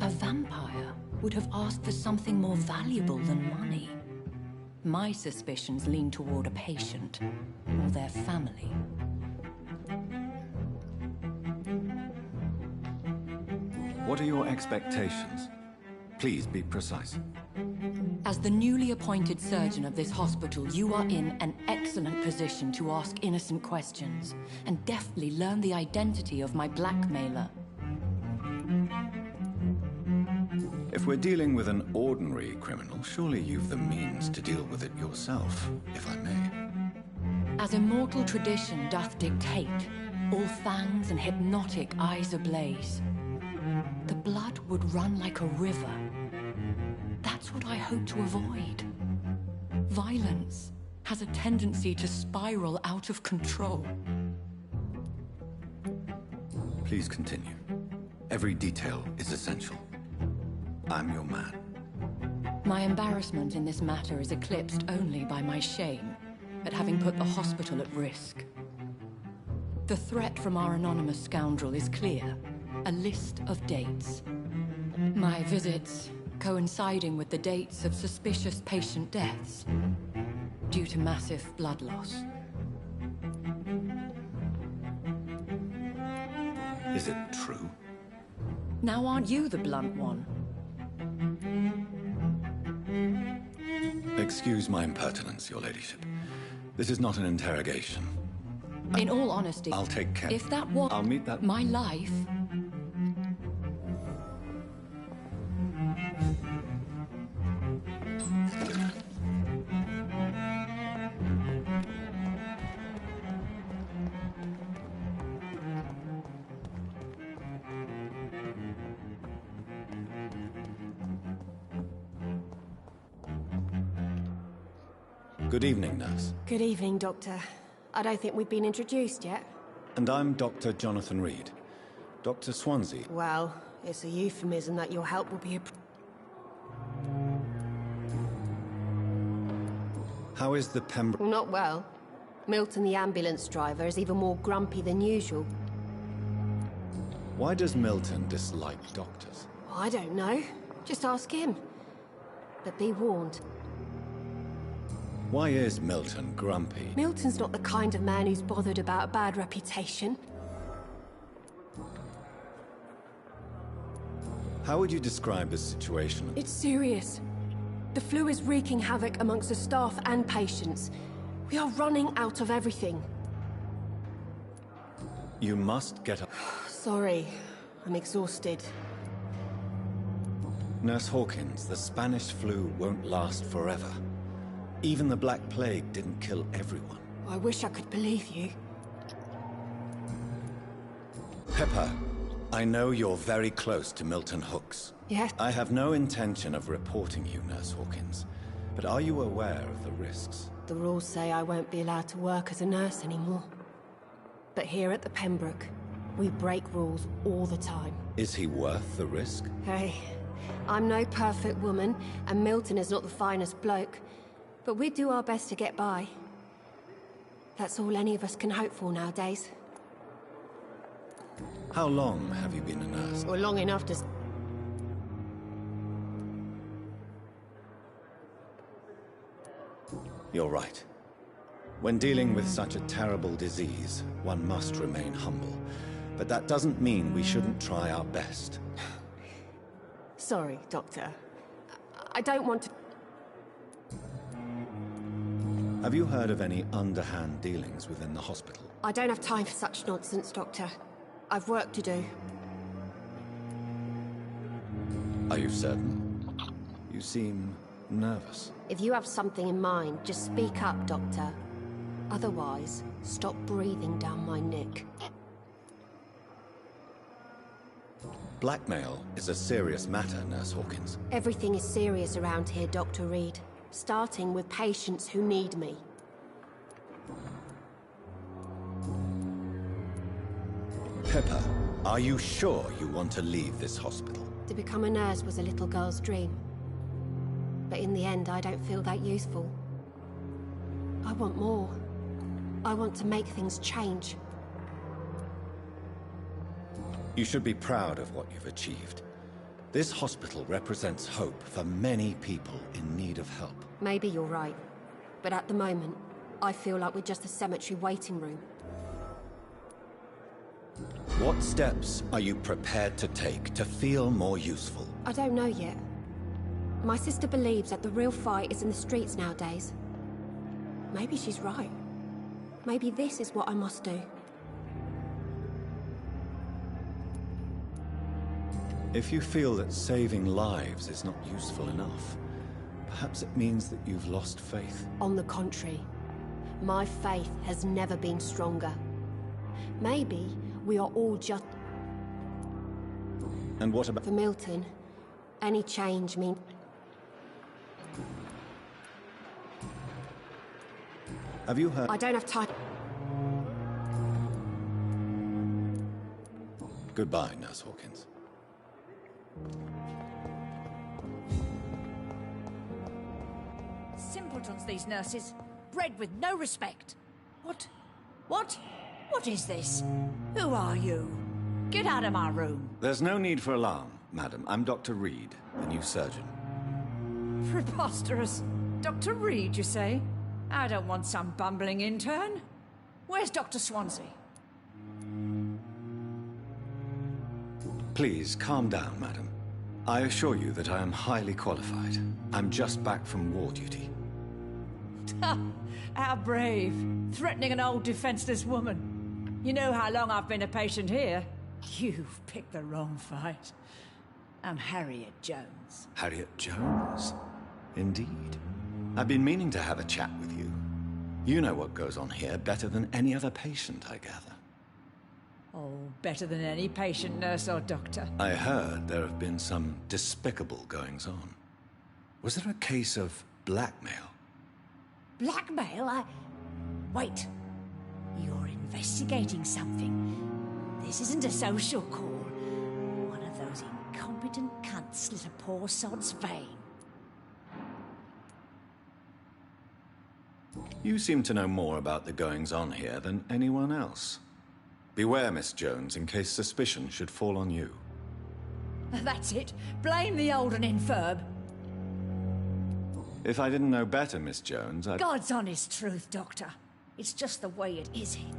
a vampire would have asked for something more valuable than money. My suspicions lean toward a patient or their family. What are your expectations? Please be precise. As the newly appointed surgeon of this hospital, you are in an excellent position to ask innocent questions and deftly learn the identity of my blackmailer. If we're dealing with an ordinary criminal, surely you've the means to deal with it yourself, if I may. As immortal tradition doth dictate, all fangs and hypnotic eyes ablaze. the blood would run like a river. That's what I hope to avoid. Violence has a tendency to spiral out of control. Please continue. Every detail is essential. I'm your man. My embarrassment in this matter is eclipsed only by my shame at having put the hospital at risk. The threat from our anonymous scoundrel is clear. A list of dates. My visits coinciding with the dates of suspicious patient deaths due to massive blood loss. Is it true? Now aren't you the blunt one? Excuse my impertinence, your ladyship. This is not an interrogation. In all honesty, I'll take care. If that was I'll meet that. my life, Good evening, nurse. Good evening, Doctor. I don't think we've been introduced yet. And I'm Dr. Jonathan Reed. Dr. Swansea. Well, it's a euphemism that your help will be How is the Pembroke? Well, not well. Milton, the ambulance driver, is even more grumpy than usual. Why does Milton dislike doctors? I don't know. Just ask him. But be warned. Why is Milton grumpy? Milton's not the kind of man who's bothered about a bad reputation. How would you describe the situation? It's serious. The flu is wreaking havoc amongst the staff and patients. We are running out of everything. You must get up. Sorry, I'm exhausted. Nurse Hawkins, the Spanish flu won't last forever. Even the Black Plague didn't kill everyone. I wish I could believe you. Pepper, I know you're very close to Milton Hooks. Yes? I have no intention of reporting you, Nurse Hawkins. But are you aware of the risks? The rules say I won't be allowed to work as a nurse anymore. But here at the Pembroke, we break rules all the time. Is he worth the risk? Hey, I'm no perfect woman, and Milton is not the finest bloke. But we do our best to get by. That's all any of us can hope for nowadays. How long have you been a nurse? Or long enough to... You're right. When dealing with such a terrible disease, one must remain humble. But that doesn't mean we shouldn't try our best. Sorry, Doctor. I don't want to... Have you heard of any underhand dealings within the hospital? I don't have time for such nonsense, Doctor. I've work to do. Are you certain? You seem nervous. If you have something in mind, just speak up, Doctor. Otherwise, stop breathing down my neck. Blackmail is a serious matter, Nurse Hawkins. Everything is serious around here, Dr. Reed. Starting with patients who need me. Pepper, are you sure you want to leave this hospital? To become a nurse was a little girl's dream. But in the end, I don't feel that useful. I want more. I want to make things change. You should be proud of what you've achieved. This hospital represents hope for many people in need of help. Maybe you're right. But at the moment, I feel like we're just a cemetery waiting room. What steps are you prepared to take to feel more useful? I don't know yet. My sister believes that the real fight is in the streets nowadays. Maybe she's right. Maybe this is what I must do. If you feel that saving lives is not useful enough, perhaps it means that you've lost faith. On the contrary, my faith has never been stronger. Maybe we are all just... And what about... For Milton, any change means... Have you heard... I don't have time... Goodbye, Nurse Hawkins. Simpletons, these nurses. Bred with no respect. What? What? What is this? Who are you? Get out of my room. There's no need for alarm, madam. I'm Dr. Reed, the new surgeon. Preposterous. Dr. Reed, you say? I don't want some bumbling intern. Where's Dr. Swansea? Please, calm down, madam. I assure you that I am highly qualified. I'm just back from war duty. How brave. Threatening an old defenseless woman. You know how long I've been a patient here? You've picked the wrong fight. I'm Harriet Jones. Harriet Jones? Indeed. I've been meaning to have a chat with you. You know what goes on here better than any other patient, I gather. Oh, better than any patient, nurse or doctor. I heard there have been some despicable goings-on. Was there a case of blackmail? Blackmail? Wait. You're investigating something. This isn't a social call. One of those incompetent cunts slit a poor sod's vein. You seem to know more about the goings-on here than anyone else. Beware, Miss Jones, in case suspicion should fall on you. That's it. Blame the old and infirm. If I didn't know better, Miss Jones, I'd... God's honest truth, Doctor. It's just the way it is here.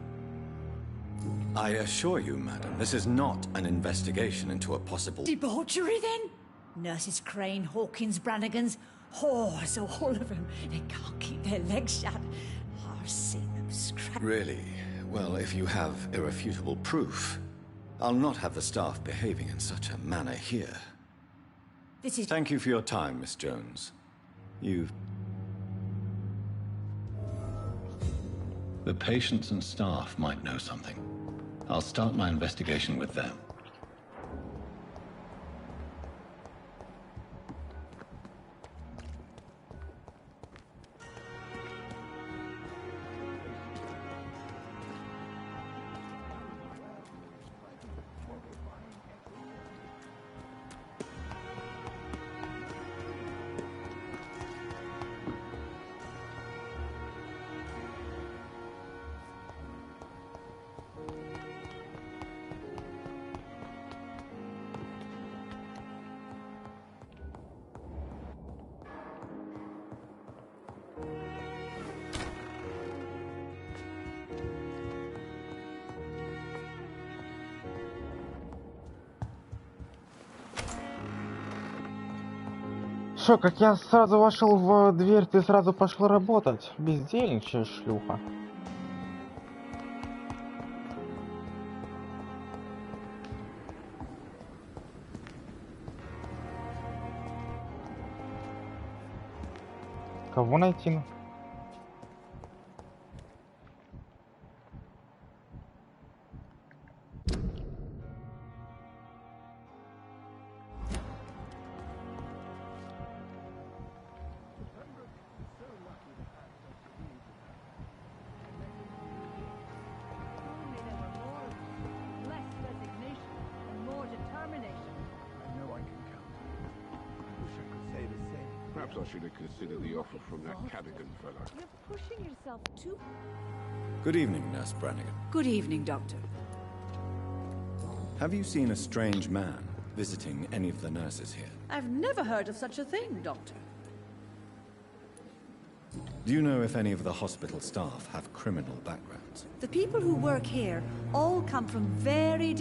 I assure you, madam, this is not an investigation into a possible... Debauchery, then? Nurses Crane, Hawkins, Brannigans, whores, all of them. They can't keep their legs shut. I've seen them scrap. Really? Well, if you have irrefutable proof, I'll not have the staff behaving in such a manner here. This is... Thank you for your time, Miss Jones. You've... The patients and staff might know something. I'll start my investigation with them. Шо, как я сразу вошел в дверь, ты сразу пошла работать? Бездельничаешь, шлюха. Кого найти? Perhaps I should have considered the offer from that Cadogan fellow. You're pushing yourself too... Good evening, Nurse Brannigan. Good evening, Doctor. Have you seen a strange man visiting any of the nurses here? I've never heard of such a thing, Doctor. Do you know if any of the hospital staff have criminal backgrounds? The people who work here all come from very...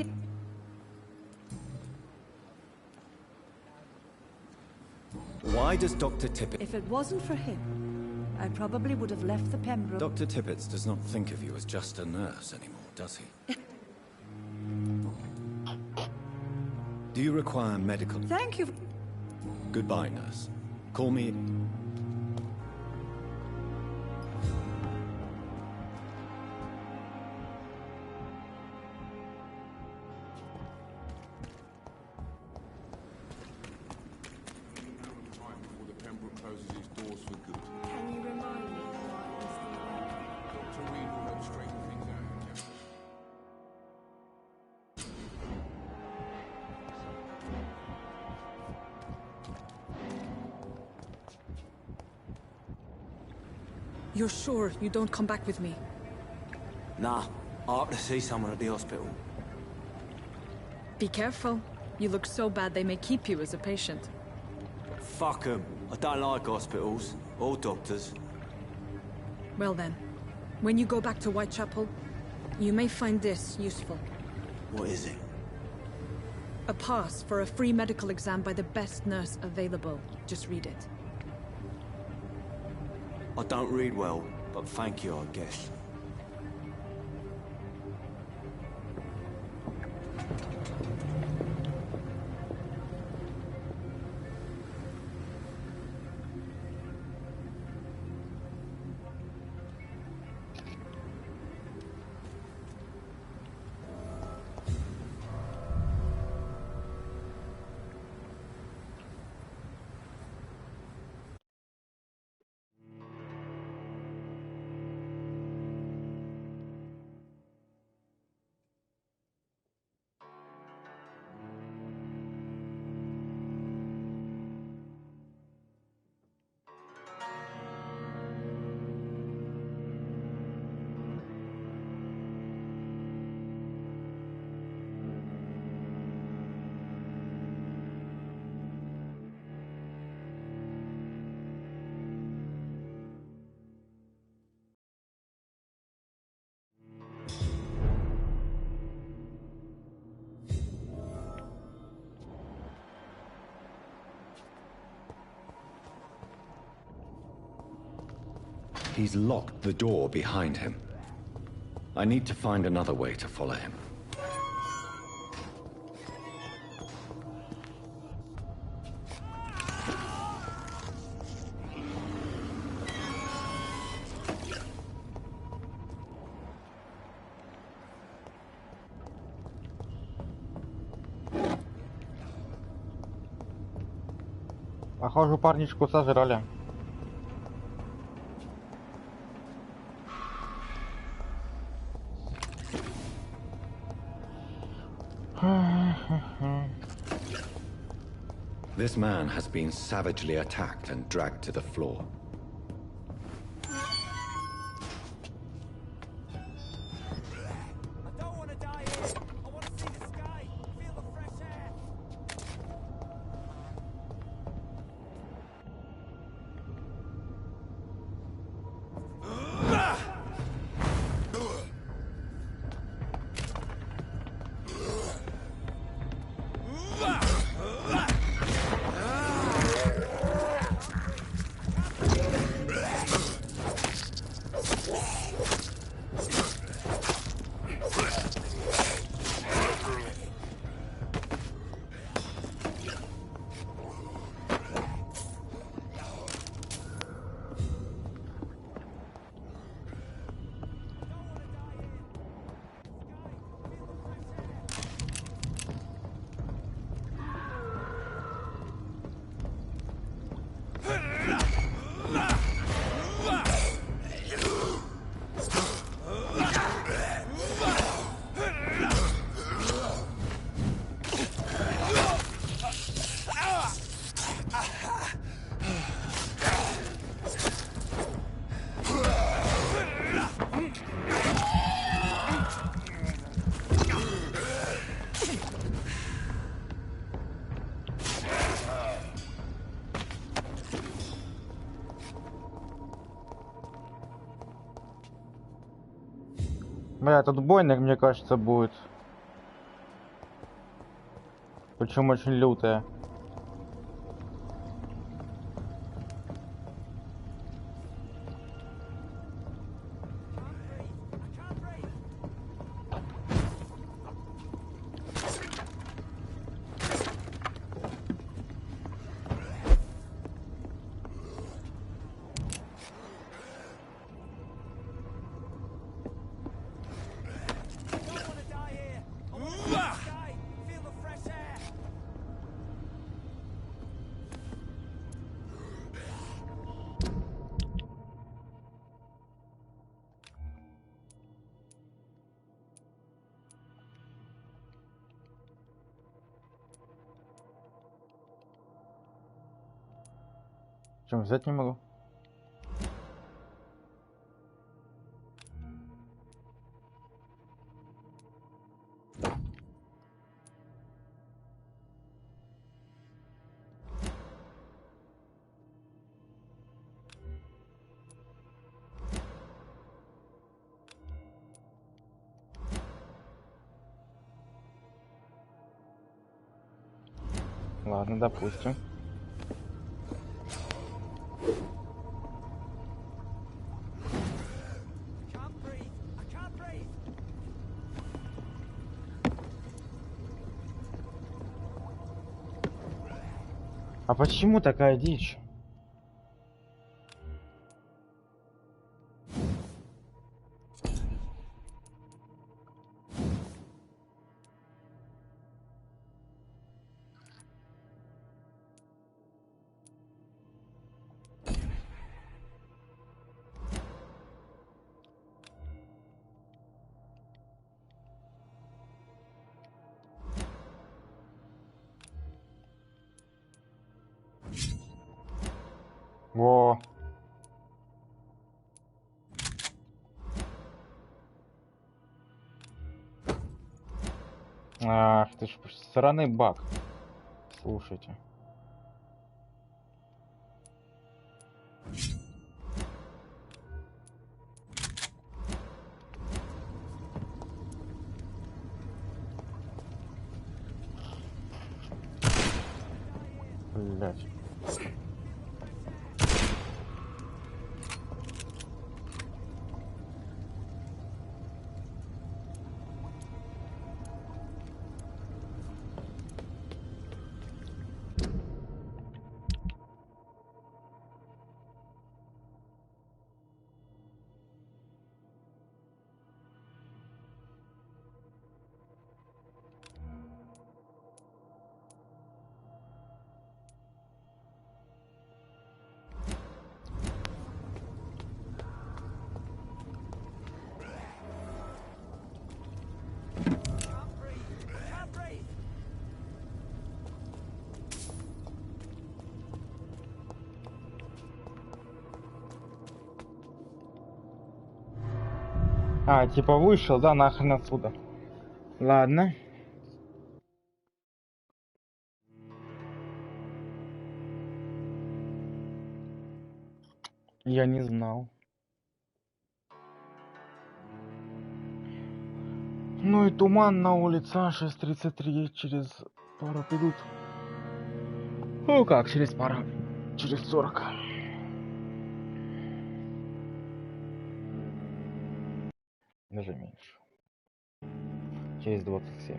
Why does Dr. Tippett... If it wasn't for him, I probably would have left the Pembroke... Dr. Tippett does not think of you as just a nurse anymore, does he? Do you require medical... Thank you. Goodbye, nurse. Call me... You're sure you don't come back with me? Nah, I ought to see someone at the hospital. Be careful. You look so bad they may keep you as a patient. Fuck 'em. I don't like hospitals. Or doctors. Well then, when you go back to Whitechapel, you may find this useful. What is it? A pass for a free medical exam by the best nurse available. Just read it. I don't read well, but thank you, I guess. He's locked the door behind him. I need to find another way to follow him. Похоже, парнишку сожрали. This man has been savagely attacked and dragged to the floor. Бля, тут бойня, мне кажется, будет. Причем очень лютая. Чем взять не могу? Ладно, допустим. А почему такая дичь? Во. Ах, ты ж сраный баг. Слушайте. Блять. А, типа вышел, да, нахрен отсюда. Ладно. Я не знал. Ну и туман на улице, 6:33, через пару придут. Ну как, через пару? Через 40. Даже меньше. Через 27.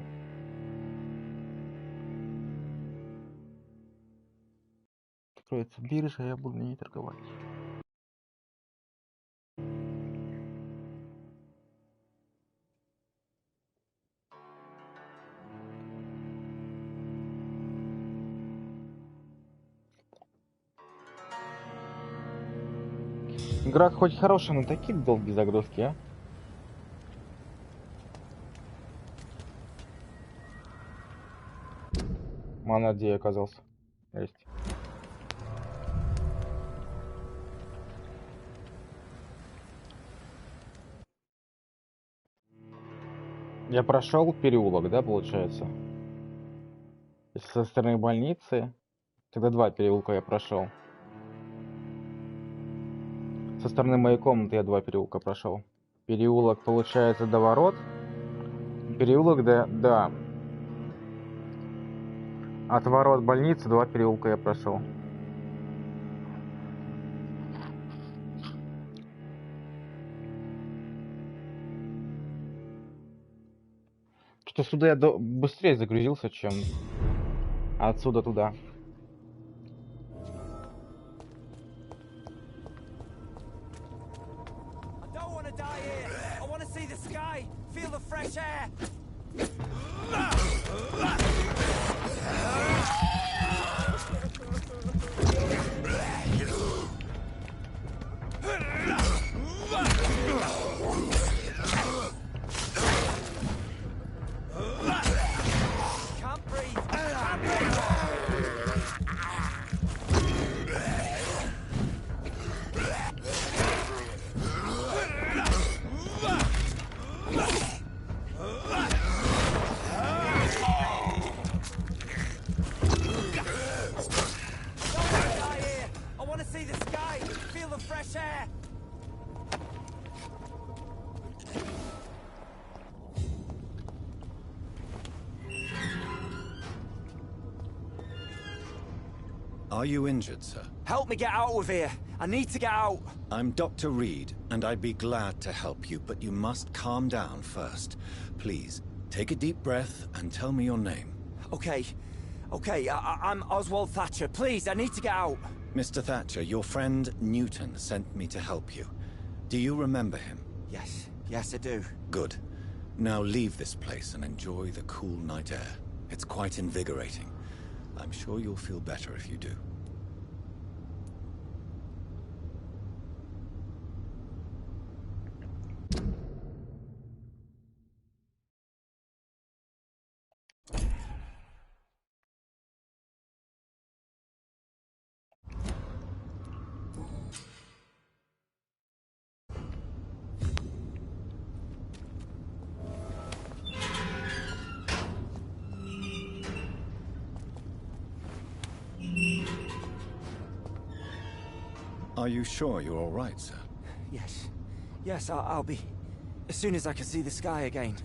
Откроется биржа, я буду на ней торговать. Игра хоть хорошая, но такие долгие загрузки, а? Мана где я оказался? Есть. Я прошел переулок, да, получается? Если со стороны больницы, тогда 2 переулка я прошел. Со стороны моей комнаты я 2 переулка прошел. Переулок, получается, до ворот. Переулок, да. От ворот больницы 2 переулка я прошел. Что сюда я быстрее загрузился, чем отсюда туда. Are you injured, sir? Help me get out of here. I need to get out. I'm Dr. Reed, and I'd be glad to help you, but you must calm down first. Please, take a deep breath and tell me your name. Okay. I'm Oswald Thatcher. Please, I need to get out. Mr. Thatcher, your friend Newton sent me to help you. Do you remember him? Yes, I do. Good. Now leave this place and enjoy the cool night air. It's quite invigorating. I'm sure you'll feel better if you do. Are you sure you're all right, sir? Yes, I'll be. As soon as I can see the sky again.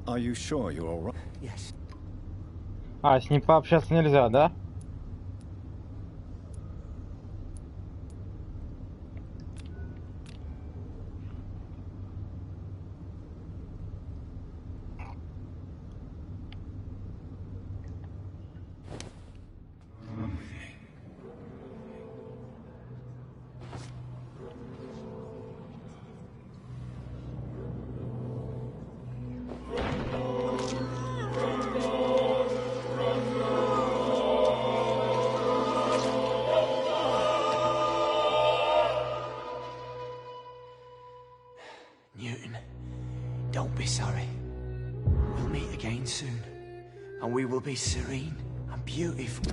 Are you sure you're all right? Yes. А, с ним пообщаться нельзя, да? Newton, don't be sorry. We'll meet again soon, and we will be serene and beautiful.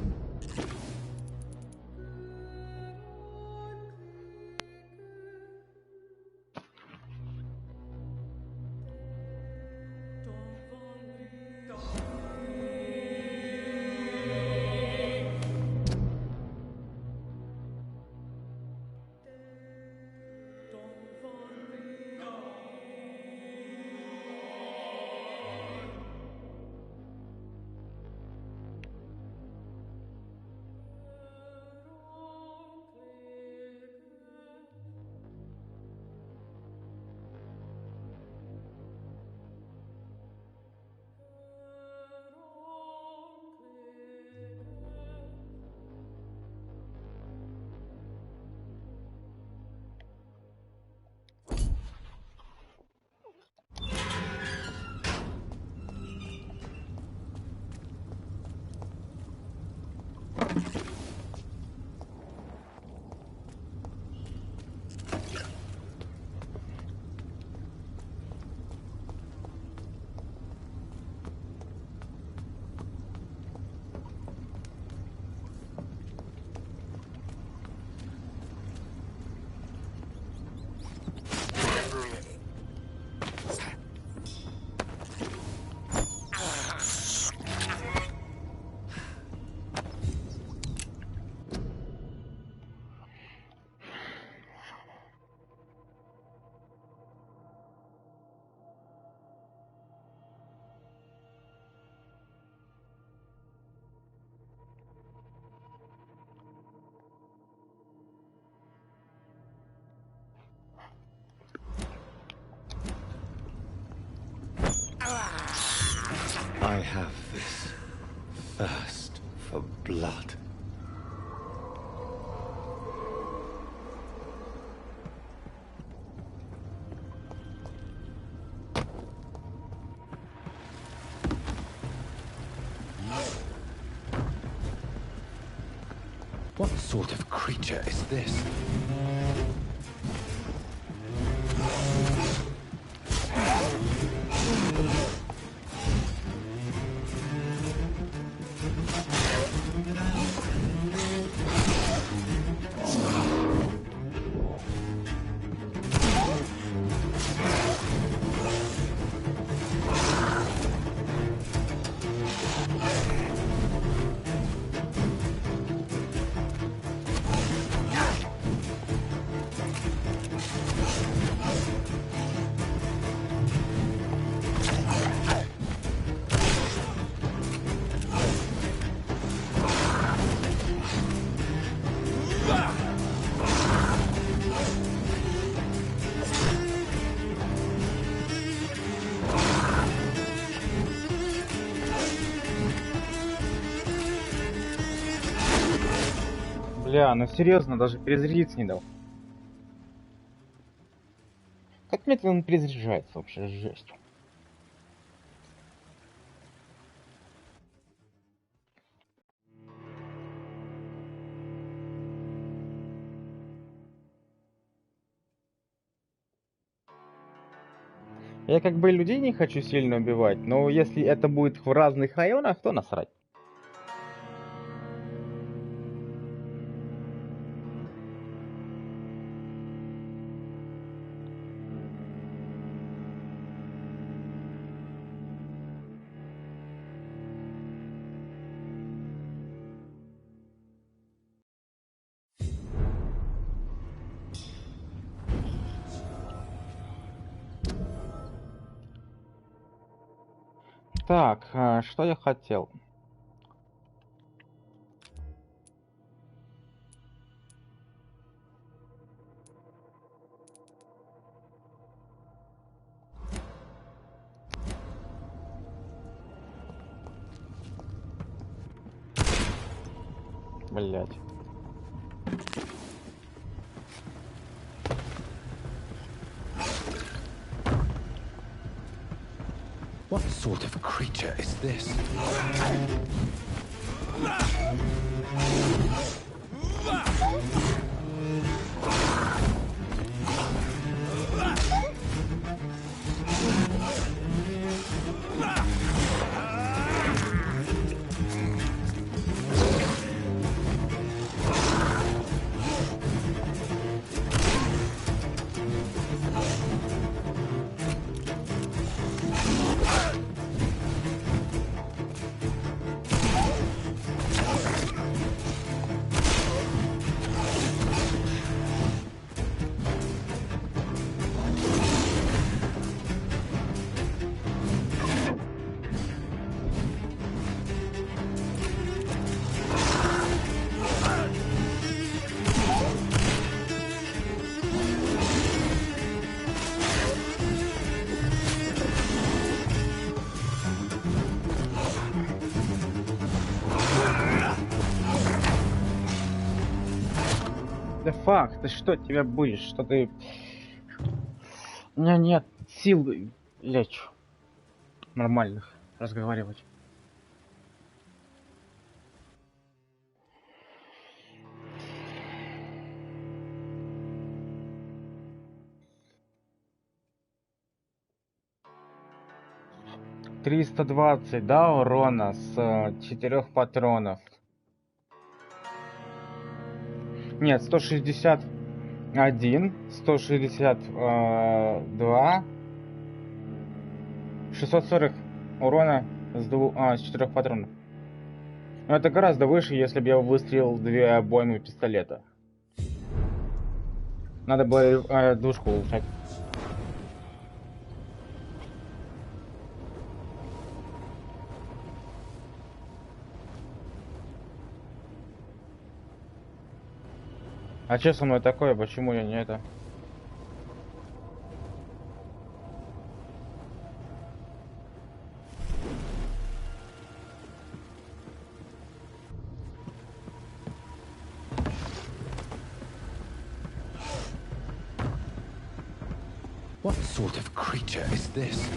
I have this thirst for blood. What sort of creature is this? Бля, ну серьезно, даже перезарядиться не дал. Как мне он перезаряжается вообще, жесть. Я как бы людей не хочу сильно убивать, но если это будет в разных районах, то насрать. Так, что я хотел? Блять. What sort of creature is this? Да фак, ты что, тебя будешь, что ты... У меня нет сил, блять, нормальных разговаривать. $320, да, урона с 4 патронов. Нет, 161, 162, 640 урона с 4 патронов. Но это гораздо выше, если бы я выстрелил 2 обоймы пистолета. Надо было душку улучшать. А что со мной такое? Почему я не это? What sort of creature is this?